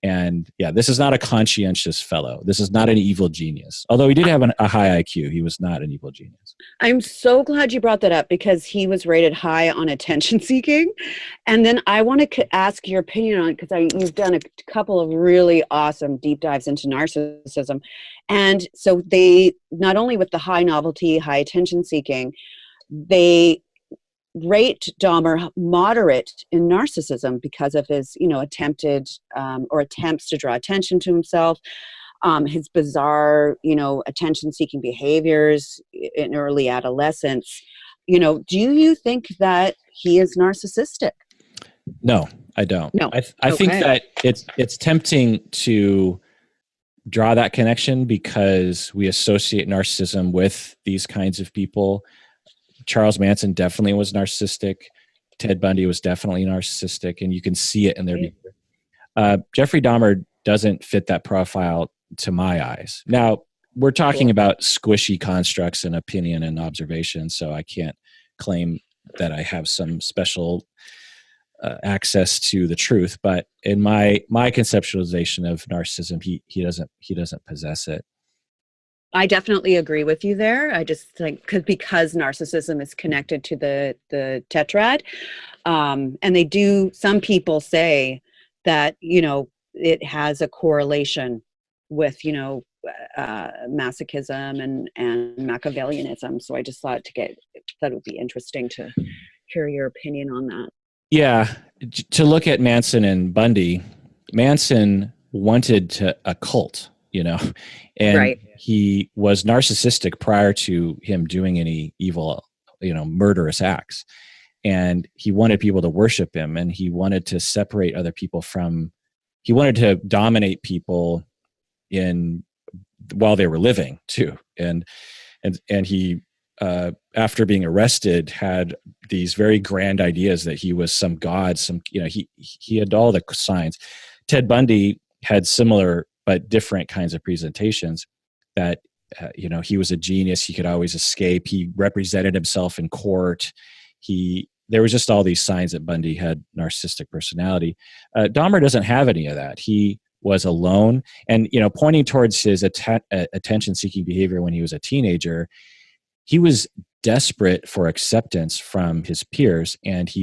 And yeah, this is not a conscientious fellow. This is not an evil genius. Although he did have a high IQ, he was not an evil genius. I'm so glad you brought that up, because he was rated high on attention seeking. And then I want to ask your opinion on it, because you've done a couple of really awesome deep dives into narcissism. And so they, not only with the high novelty, high attention seeking, they rate Dahmer moderate in narcissism because of his, attempted or attempts to draw attention to himself, his bizarre, attention-seeking behaviors in early adolescence. Do you think that he is narcissistic? No, I don't. No. I think that it's tempting to draw that connection because we associate narcissism with these kinds of people. Charles Manson definitely was narcissistic. Ted Bundy was definitely narcissistic, and you can see it in their behavior. Jeffrey Dahmer doesn't fit that profile to my eyes. Now, we're talking about squishy constructs and opinion and observation, so I can't claim that I have some special access to the truth. But in my conceptualization of narcissism, he doesn't possess it. I definitely agree with you there. I just think because narcissism is connected to the tetrad, and some people say that, it has a correlation with, masochism and Machiavellianism. So I just thought that would be interesting to hear your opinion on that. Yeah. To look at Manson and Bundy, Manson wanted a cult, and right. He was narcissistic prior to him doing any evil, murderous acts. And he wanted people to worship him, and he wanted to separate other people he wanted to dominate people while they were living too. And he, after being arrested, had these very grand ideas that he was some god, he had all the signs. Ted Bundy had similar but different kinds of presentations, that he was a genius. He could always escape. He represented himself in court. There was just all these signs that Bundy had narcissistic personality. Dahmer doesn't have any of that. He was alone, and pointing towards his attention-seeking behavior when he was a teenager, he was desperate for acceptance from his peers, and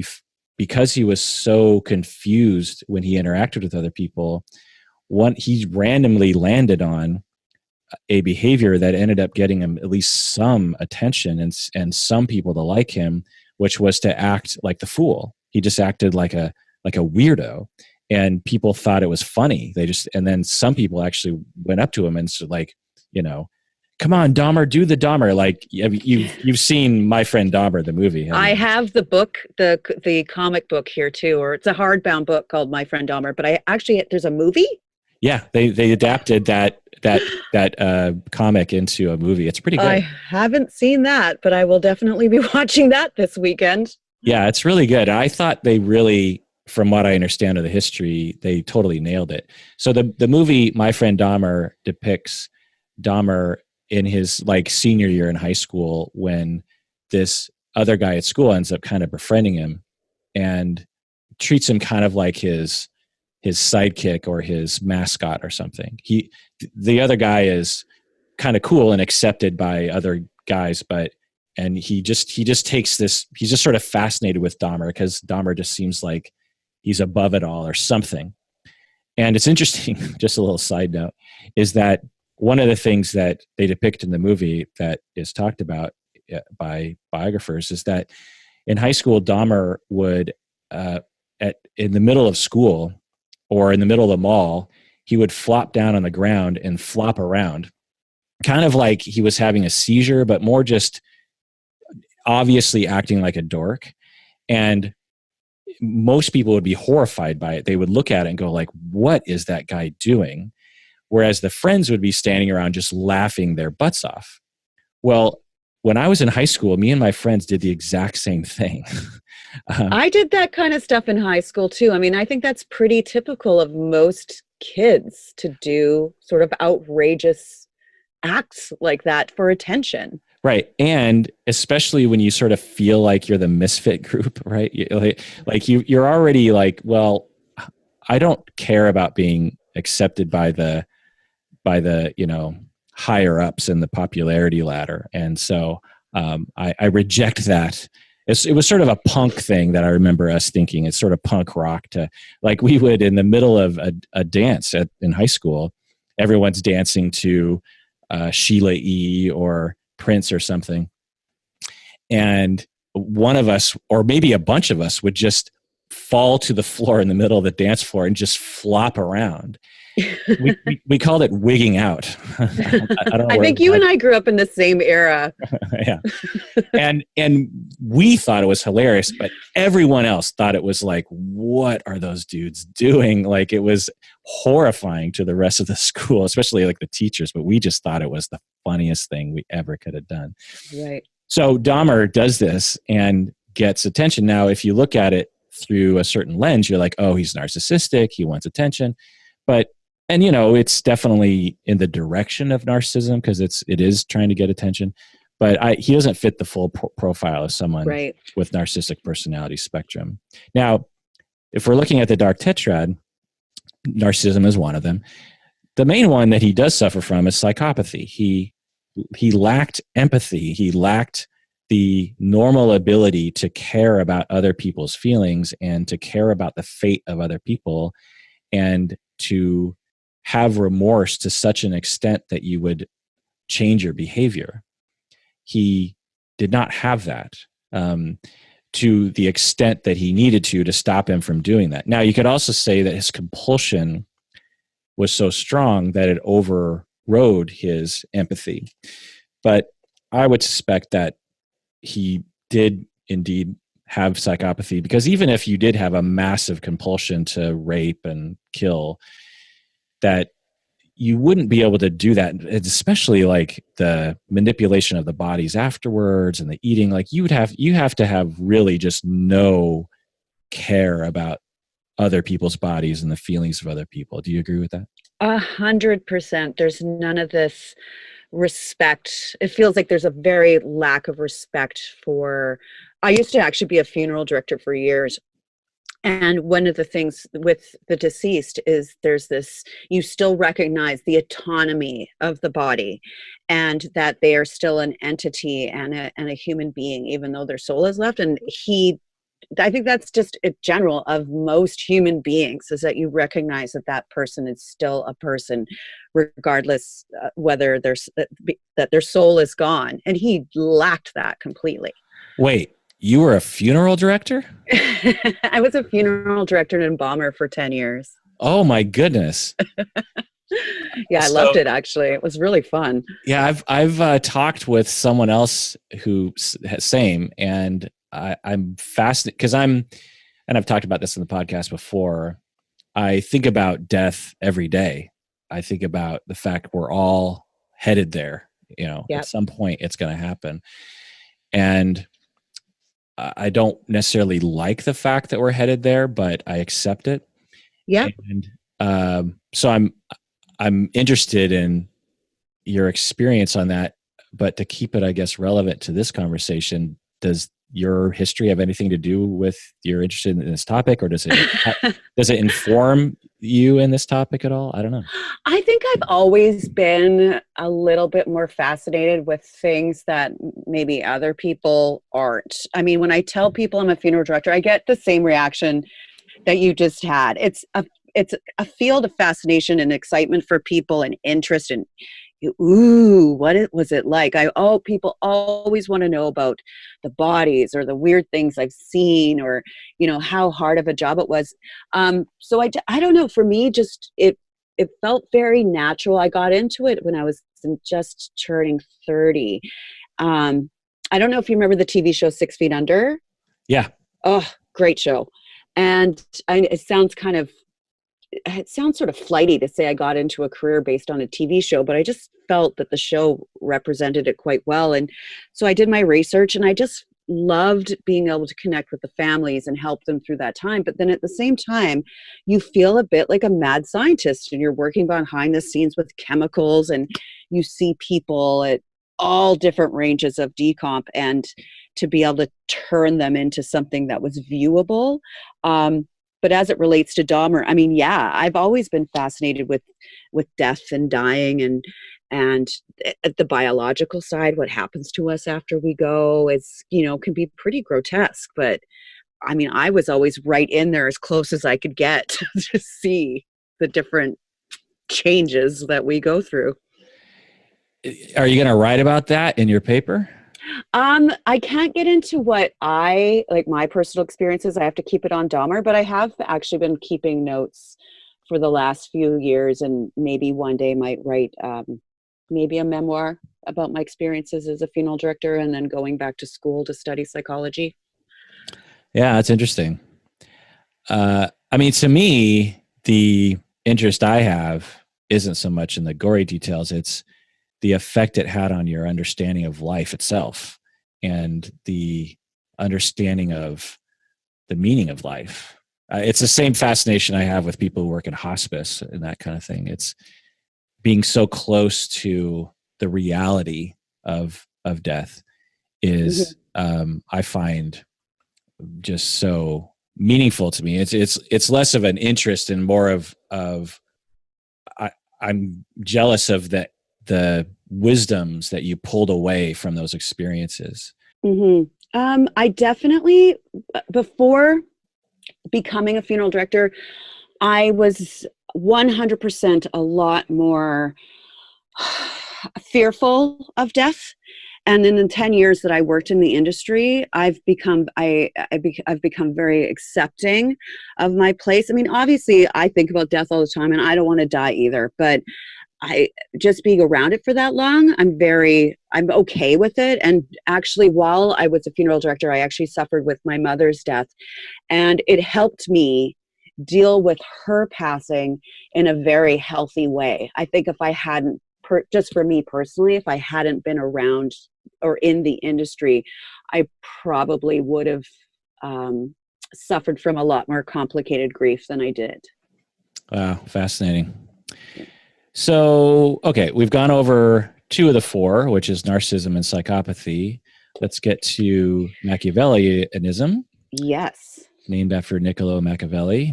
because he was so confused when he interacted with other people, he randomly landed on a behavior that ended up getting him at least some attention and some people to like him, which was to act like the fool. He just acted like a weirdo, and people thought it was funny. And then some people actually went up to him and said, like, come on, Dahmer, do the Dahmer. Like, you've seen My Friend Dahmer, the movie. I have the book, the comic book here too, or it's a hardbound book called My Friend Dahmer. But there's a movie. Yeah, they adapted that comic into a movie. It's pretty good. I haven't seen that, but I will definitely be watching that this weekend. Yeah, it's really good. I thought they really, from what I understand of the history, they totally nailed it. So the movie My Friend Dahmer depicts Dahmer in his senior year in high school, when this other guy at school ends up kind of befriending him and treats him kind of like his sidekick or his mascot or something. The other guy is kind of cool and accepted by other guys, and he just takes this, he's just sort of fascinated with Dahmer because Dahmer just seems like he's above it all or something. And it's interesting, just a little side note, is that one of the things that they depict in the movie that is talked about by biographers is that in high school, Dahmer would, in the middle of school or in the middle of the mall, he would flop down on the ground and flop around kind of like he was having a seizure, but more just obviously acting like a dork. And most people would be horrified by it. They would look at it and go like, what is that guy doing? Whereas the friends would be standing around just laughing their butts off. Well, when I was in high school, me and my friends did the exact same thing. I did that kind of stuff in high school too. I mean, I think that's pretty typical of most kids to do sort of outrageous acts like that for attention. Right. And especially when you sort of feel like you're the misfit group, right? You're already like, well, I don't care about being accepted by the higher ups in the popularity ladder. And so I reject that. It was sort of a punk thing that I remember us thinking. It's sort of punk rock to, like, we would in the middle of a dance in high school, everyone's dancing to Sheila E. or Prince or something. And one of us, or maybe a bunch of us, would just fall to the floor in the middle of the dance floor and just flop around. We called it wigging out. I don't know. I think you and I grew up in the same era. Yeah. And we thought it was hilarious, but everyone else thought it was like, what are those dudes doing? Like, it was horrifying to the rest of the school, especially like the teachers, but we just thought it was the funniest thing we ever could have done. Right. So Dahmer does this and gets attention. Now, if you look at it through a certain lens, you're like, oh, he's narcissistic, he wants attention. But and it's definitely in the direction of narcissism because it is trying to get attention, but he doesn't fit the full profile of someone right. with narcissistic personality spectrum. Now, if we're looking at the Dark Tetrad, narcissism is one of them. The main one that he does suffer from is psychopathy. He lacked empathy. He lacked the normal ability to care about other people's feelings and to care about the fate of other people and to have remorse to such an extent that you would change your behavior. He did not have that to the extent that he needed to stop him from doing that. Now, you could also say that his compulsion was so strong that it overrode his empathy. But I would suspect that he did indeed have psychopathy, because even if you did have a massive compulsion to rape and kill, that you wouldn't be able to do that, especially like the manipulation of the bodies afterwards and the eating. Like you have to have really just no care about other people's bodies and the feelings of other people. Do you agree with that? 100%. There's none of this respect. It feels like there's a very lack of respect for. I used to actually be a funeral director for years. And one of the things with the deceased is there's this, you still recognize the autonomy of the body and that they are still an entity and a human being, even though their soul is left. And I think that's just a general of most human beings, is that you recognize that that person is still a person, regardless whether that their soul is gone. And he lacked that completely. Wait. You were a funeral director? I was a funeral director and embalmer for 10 years. Oh my goodness. Yeah, I loved it actually. It was really fun. Yeah, I've talked with someone else who same, and I'm fascinated because and I've talked about this in the podcast before. I think about death every day. I think about the fact we're all headed there. Yep. At some point it's going to happen, and I don't necessarily like the fact that we're headed there, but I accept it. Yeah. And so I'm interested in your experience on that, but to keep it, I guess, relevant to this conversation, does your history have anything to do with your interest in this topic, or does it inform you in this topic at all? I don't know. I think I've always been a little bit more fascinated with things that maybe other people aren't. I mean, when I tell people I'm a funeral director, I get the same reaction that you just had. It's a field of fascination and excitement for people and interest in, ooh, was it like? People always want to know about the bodies or the weird things I've seen, or, how hard of a job it was. So I don't know, for me, just it felt very natural. I got into it when I was just turning 30. I don't know if you remember the TV show 6 Feet Under. Yeah. Oh, great show. And it sounds sort of flighty to say I got into a career based on a TV show, but I just felt that the show represented it quite well. And so I did my research, and I just loved being able to connect with the families and help them through that time. But then at the same time, you feel a bit like a mad scientist, and you're working behind the scenes with chemicals, and you see people at all different ranges of decomp, and to be able to turn them into something that was viewable. But as it relates to Dahmer, I mean, yeah, I've always been fascinated with death and dying, and at the biological side, what happens to us after we go is, can be pretty grotesque. But I mean, I was always right in there as close as I could get to see the different changes that we go through. Are you going to write about that in your paper? I can't get into what my personal experiences. I have to keep it on Dahmer, but I have actually been keeping notes for the last few years, and maybe one day might write maybe a memoir about my experiences as a funeral director, and then going back to school to study psychology. Yeah, that's interesting. I mean, to me, the interest I have isn't so much in the gory details. It's the effect it had on your understanding of life itself and the understanding of the meaning of life. It's the same fascination I have with people who work in hospice and that kind of thing. It's being so close to the reality of death is, I find, just so meaningful to me. It's less of an interest and more of I'm jealous of the wisdoms that you pulled away from those experiences. I definitely, before becoming a funeral director, I was 100% a lot more fearful of death. And in the 10 years that I worked in the industry, I've become very accepting of my place. I mean, obviously, I think about death all the time, and I don't want to die either. But I just being around it for that long, I'm okay with it. And actually, while I was a funeral director, I actually suffered with my mother's death, and it helped me deal with her passing in a very healthy way. I think if I hadn't, just for me personally, if I hadn't been around or in the industry, I probably would have suffered from a lot more complicated grief than I did. Wow, fascinating. So, okay, we've gone over 2 of the 4, which is narcissism and psychopathy. Let's get to Machiavellianism. Yes. Named after Niccolo Machiavelli,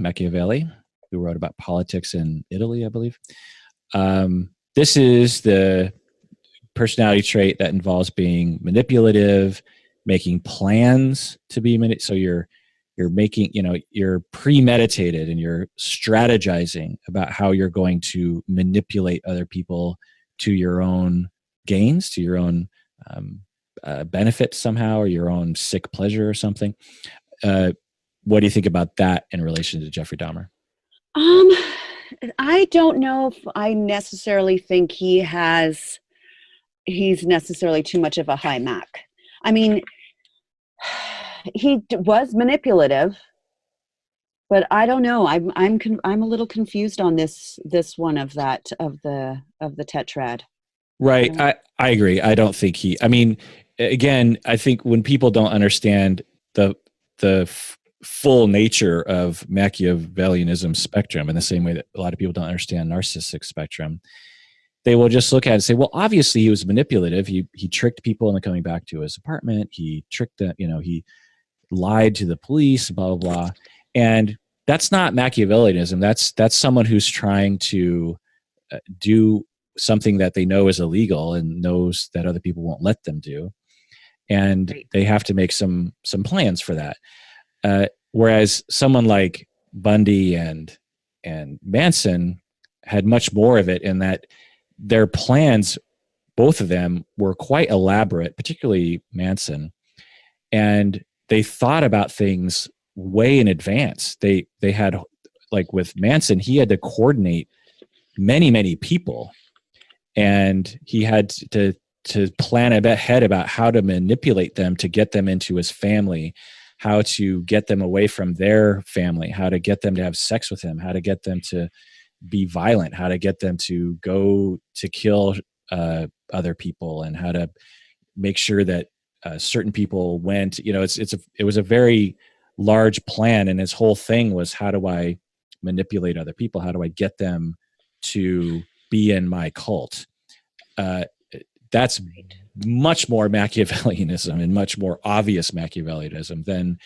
who wrote about politics in Italy, I believe. This is the personality trait that involves being manipulative, making plans to be manipulative. So you're making, you're premeditated and you're strategizing about how you're going to manipulate other people to your own gains, to your own benefit somehow, or your own sick pleasure or something. What do you think about that in relation to Jeffrey Dahmer? I don't know if I necessarily think he's necessarily too much of a high Mac. I mean, he was manipulative, but I don't know. I'm a little confused on this one of the tetrad. Right. I agree. I don't think I mean, again, I think when people don't understand the full nature of Machiavellianism spectrum, in the same way that a lot of people don't understand narcissistic spectrum, they will just look at it and say, well, obviously he was manipulative. He tricked people into coming back to his apartment. He tricked them, he lied to the police, blah, blah, blah. And that's not Machiavellianism. That's someone who's trying to do something that they know is illegal and knows that other people won't let them do. And Right. They have to make some plans for that. Whereas someone like Bundy and Manson had much more of it, in that their plans, both of them, were quite elaborate, particularly Manson. And they thought about things way in advance. They had, like with Manson, he had to coordinate many, many people. And he had to plan ahead about how to manipulate them to get them into his family, how to get them away from their family, how to get them to have sex with him, how to get them to be violent, how to get them to go to kill other people, and how to make sure that certain people went. You know, it was a very large plan, and his whole thing was, how do I manipulate other people? How do I get them to be in my cult? That's much more Machiavellianism and much more obvious Machiavellianism than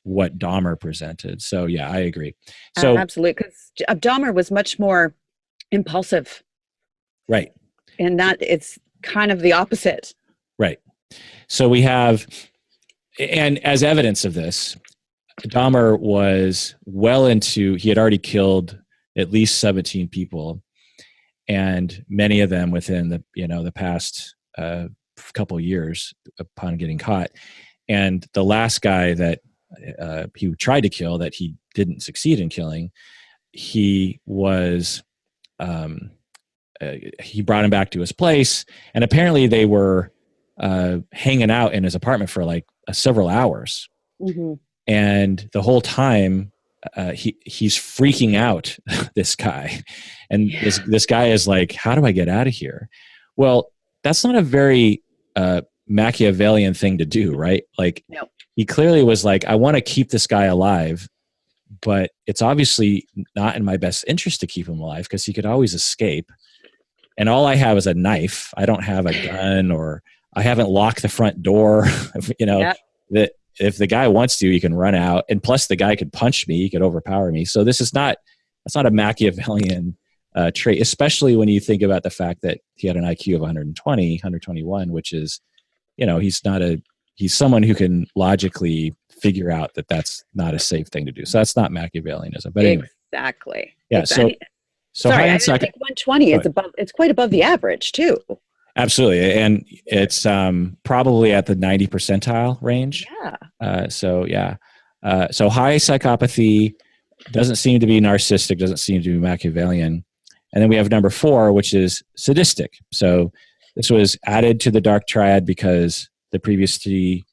what Dahmer presented. So yeah, I agree. So absolutely, because Dahmer was much more impulsive, right, and that it's kind of the opposite. Right. So we have, and as evidence of this, Dahmer was he had already killed at least 17 people, and many of them within the past couple years upon getting caught. And the last guy that he tried to kill, that he didn't succeed in killing, he was he brought him back to his place, and apparently they were hanging out in his apartment for like several hours. Mm-hmm. And the whole time he's freaking out, this guy. And this guy is like, how do I get out of here? Well, that's not a very Machiavellian thing to do, right? Like, no. He clearly was like, I want to keep this guy alive, but it's obviously not in my best interest to keep him alive, because he could always escape. And all I have is a knife. I don't have a gun, or I haven't locked the front door. Yep. That if the guy wants to, he can run out. And plus the guy could punch me, he could overpower me. So that's not a Machiavellian trait, especially when you think about the fact that he had an IQ of 121, which is, he's someone who can logically figure out that that's not a safe thing to do. So that's not Machiavellianism. But anyway. Exactly. Yeah. Exactly. So sorry, I think 120 is it's quite above the average too. Absolutely. And it's probably at the 90 percentile range. Yeah. So high psychopathy, doesn't seem to be narcissistic, doesn't seem to be Machiavellian. And then we have number 4, which is sadistic. So this was added to the Dark Triad because the previous 3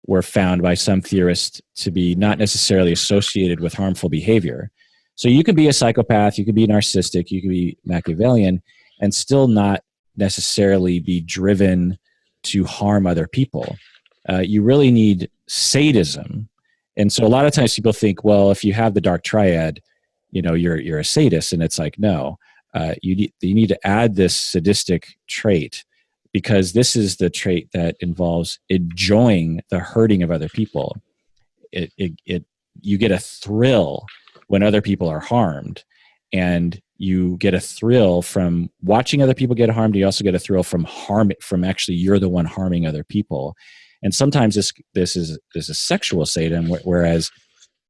were found by some theorists to be not necessarily associated with harmful behavior. So you could be a psychopath, you could be narcissistic, you could be Machiavellian, and still not necessarily be driven to harm other people. You really need sadism. And so a lot of times people think, well, if you have the Dark Triad, you're a sadist. And it's like, no, you need to add this sadistic trait, because this is the trait that involves enjoying the hurting of other people. You get a thrill when other people are harmed, and you get a thrill from watching other people get harmed. You also get a thrill from actually you're the one harming other people. And sometimes this is a sexual sadism, whereas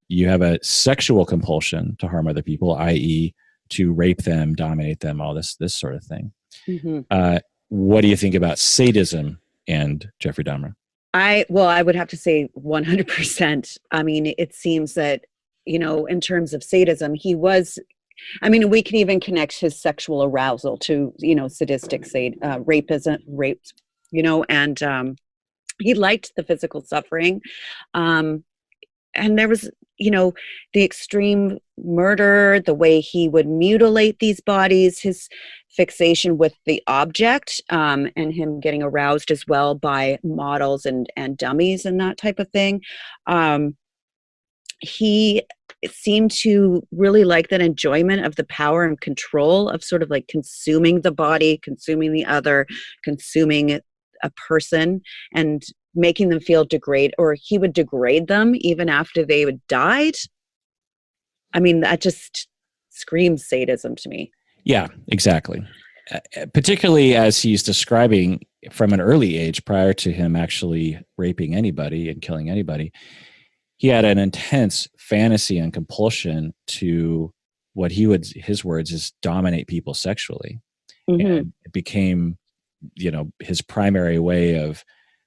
you have a sexual compulsion to harm other people, i.e. to rape them, dominate them, all this sort of thing. Mm-hmm. What do you think about sadism and Jeffrey Dahmer? I would have to say 100%. I mean, it seems that, in terms of sadism, we can even connect his sexual arousal to, sadistic rape, and he liked the physical suffering. And there was, the extreme murder, the way he would mutilate these bodies, his fixation with the object, and him getting aroused as well by models and dummies and that type of thing. He seemed to really like that enjoyment of the power and control of sort of like consuming the body, consuming the other, consuming a person, and making them feel or he would degrade them even after they had died. I mean, that just screams sadism to me. Yeah, exactly. Particularly as he's describing from an early age, prior to him actually raping anybody and killing anybody, he had an intense fantasy and compulsion to what his words is dominate people sexually. Mm-hmm. And it became, his primary way of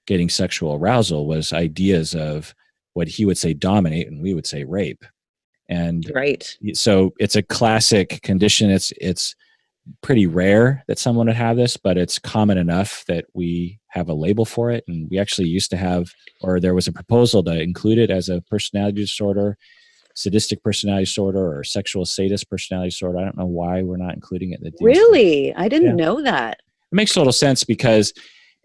getting sexual arousal was ideas of what he would say dominate and we would say rape. And Right. so it's a classic condition. It's pretty rare that someone would have this, but it's common enough that we have a label for it. And we actually used to have, or there was a proposal to include it as a personality disorder, sadistic personality disorder, or sexual sadist personality disorder. I don't know why we're not including it in the DSM. Really? I didn't Yeah. know that. It makes total sense because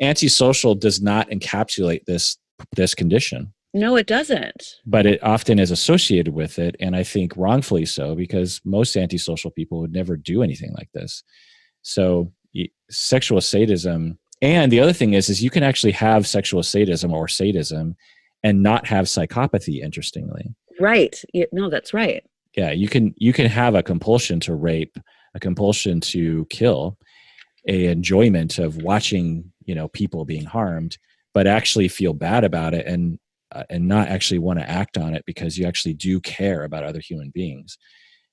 antisocial does not encapsulate this condition. No, it doesn't. But it often is associated with it, and I think wrongfully so, because most antisocial people would never do anything like this. So sexual sadism, and the other thing is you can actually have sexual sadism or sadism and not have psychopathy, interestingly. Right. No, that's right. Yeah, you can have a compulsion to rape, a compulsion to kill, a enjoyment of watching, people being harmed, but actually feel bad about it and not actually want to act on it because you actually do care about other human beings.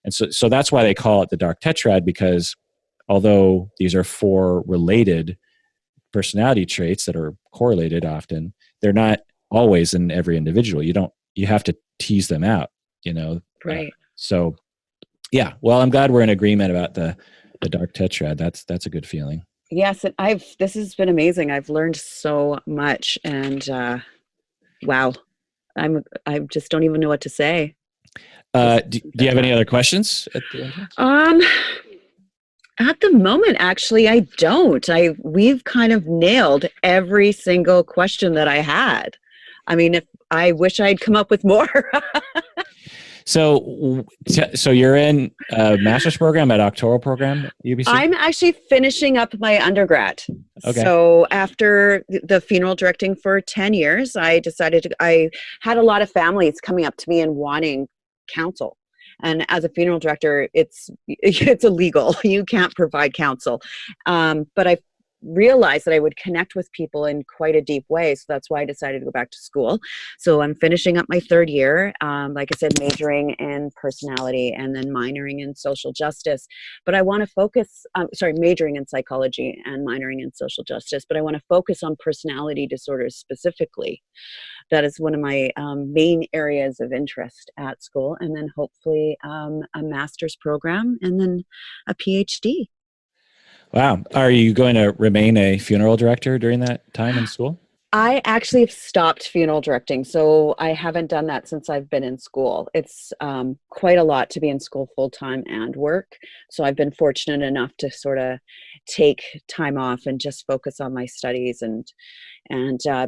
And so that's why they call it the Dark Tetrad, because although these are 4 related personality traits that are correlated often, they're not always in every individual. You have to tease them out, Right. So yeah, well, I'm glad we're in agreement about the Dark Tetrad. That's a good feeling. Yes. And this has been amazing. I've learned so much, and wow. I just don't even know what to say. Do you have any other questions at the end? At the moment, actually, I don't. We've kind of nailed every single question that I had. I mean, if I wish I'd come up with more. So you're in a master's program, a doctoral program at UBC? I'm actually finishing up my undergrad. Okay. So after the funeral directing for 10 years, I had a lot of families coming up to me and wanting counsel. And as a funeral director, it's illegal. You can't provide counsel. But I realized that I would connect with people in quite a deep way. So that's why I decided to go back to school. So I'm finishing up my 3rd year, like I said, majoring in personality and then minoring in social justice. But I want to focus, majoring in psychology and minoring in social justice. But I want to focus on personality disorders specifically. That is one of my main areas of interest at school. And then hopefully a master's program and then a PhD. Wow. Are you going to remain a funeral director during that time in school? I actually have stopped funeral directing, so I haven't done that since I've been in school. It's quite a lot to be in school full-time and work, so I've been fortunate enough to sort of take time off and just focus on my studies. And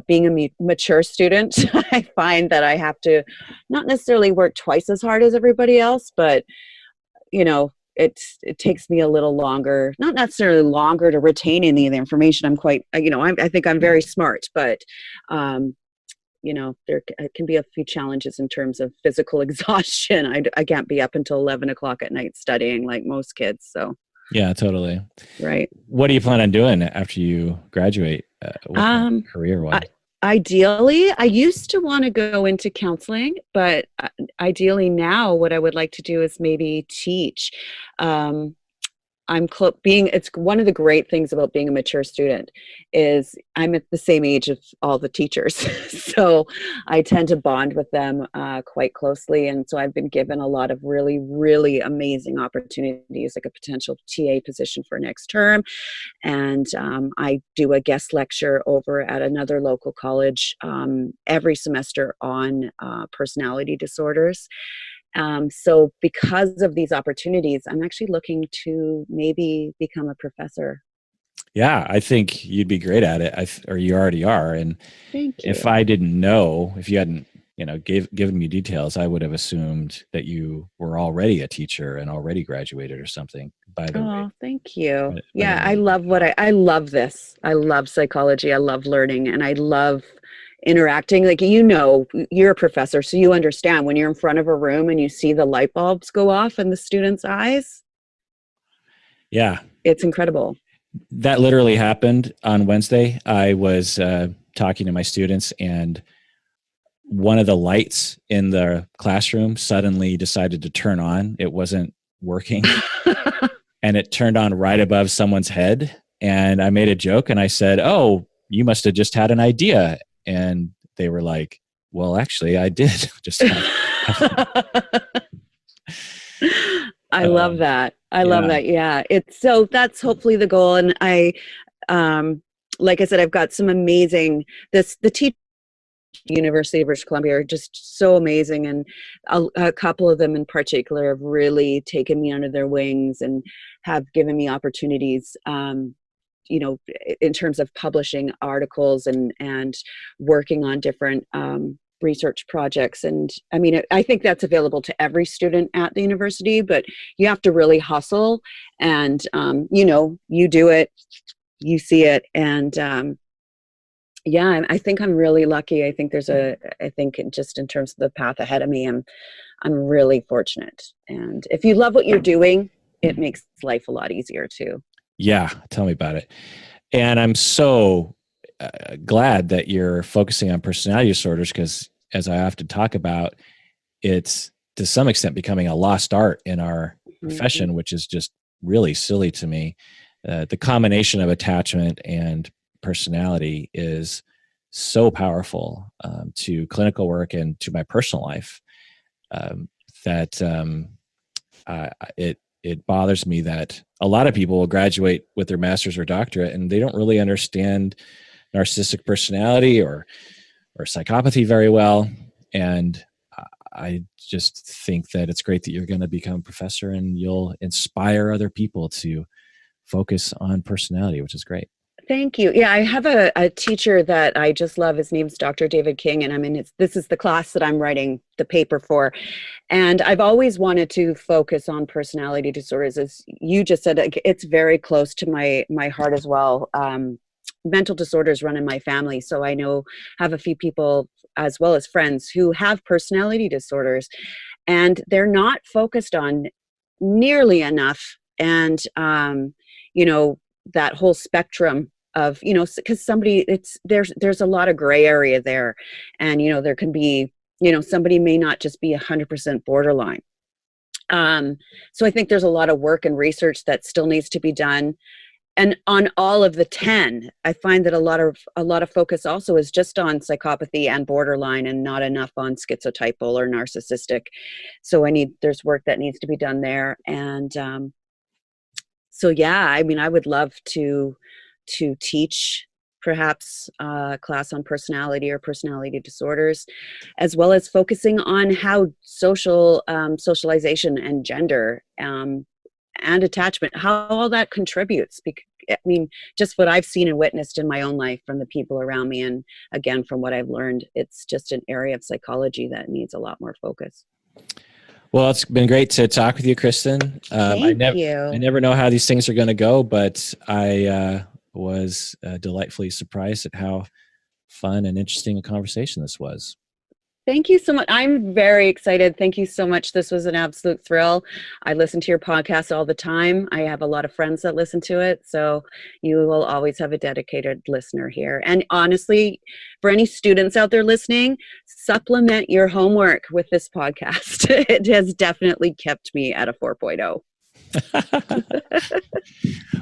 being a mature student, I find that I have to not necessarily work twice as hard as everybody else, but it takes me a little longer, not necessarily longer, to retain any of the information. I'm quite, I think I'm very smart, but, there can be a few challenges in terms of physical exhaustion. I can't be up until 11 o'clock at night studying like most kids. So. Yeah, totally. Right. What do you plan on doing after you graduate? Career-wise? Ideally, I used to want to go into counseling, but ideally now what I would like to do is maybe teach. It's one of the great things about being a mature student is I'm at the same age of all the teachers. So I tend to bond with them quite closely. And so I've been given a lot of really, really amazing opportunities, like a potential TA position for next term. And I do a guest lecture over at another local college every semester on personality disorders. So because of these opportunities, I'm actually looking to maybe become a professor. Yeah, I think you'd be great at it, or you already are. And Thank you. if I didn't know, if you hadn't, given me details, I would have assumed that you were already a teacher and already graduated or something. By the way. Oh, thank you. Yeah, I love I love this. I love psychology. I love learning, and I love interacting. Like, you're a professor, so you understand when you're in front of a room and you see the light bulbs go off in the students' eyes. Yeah. It's incredible. That literally happened on Wednesday. I was talking to my students, and one of the lights in the classroom suddenly decided to turn on. It wasn't working. And it turned on right above someone's head. And I made a joke and I said, "Oh, you must have just had an idea." And they were like, "Well, actually, I did just have I love that. I love that. Yeah. That's hopefully the goal. And like I said, I've got some amazing, the teachers at the University of British Columbia are just so amazing. And a couple of them in particular have really taken me under their wings and have given me opportunities, in terms of publishing articles and working on different, research projects. And I mean, I think that's available to every student at the university, but you have to really hustle and, you do it, you see it. And, I think I'm really lucky. I think just in terms of the path ahead of me, I'm really fortunate. And if you love what you're doing, it makes life a lot easier too. Yeah. Tell me about it. And I'm so glad that you're focusing on personality disorders, because as I often talk about, it's to some extent becoming a lost art in our profession, which is just really silly to me. The combination of attachment and personality is so powerful to clinical work and to my personal life that it bothers me that a lot of people will graduate with their master's or doctorate and they don't really understand narcissistic personality or psychopathy very well. And I just think that it's great that you're going to become a professor and you'll inspire other people to focus on personality, which is great. Thank you. Yeah, I have a teacher that I just love. His name's Dr. David King, and this is the class that I'm writing the paper for. And I've always wanted to focus on personality disorders. As you just said, it's very close to my heart as well. Mental disorders run in my family, so I have a few people as well as friends who have personality disorders, and they're not focused on nearly enough. And that whole spectrum of, because there's a lot of gray area there, and there can be, somebody may not just be 100% borderline. So I think there's a lot of work and research that still needs to be done. And on all of the 10, I find that a lot of focus also is just on psychopathy and borderline, and not enough on schizotypal or narcissistic. So there's work that needs to be done there. And so yeah, I mean, I would love to teach perhaps a class on personality or personality disorders, as well as focusing on how socialization and gender and attachment, how all that contributes. I mean, just what I've seen and witnessed in my own life from the people around me, and again, from what I've learned, it's just an area of psychology that needs a lot more focus. Well, it's been great to talk with you, Kristen. Thank you. I never know how these things are going to go, but I was delightfully surprised at how fun and interesting a conversation this was. Thank you so much. I'm very excited. Thank you so much. This was an absolute thrill. I listen to your podcast all the time. I have a lot of friends that listen to it. So you will always have a dedicated listener here. And honestly, for any students out there listening, supplement your homework with this podcast. It has definitely kept me at a 4.0.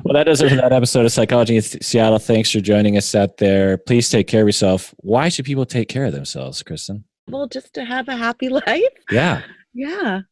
Well, that does it for that episode of Psychology in Seattle. Thanks for joining us out there. Please take care of yourself. Why should people take care of themselves, Kristen? Well, just to have a happy life. Yeah. Yeah.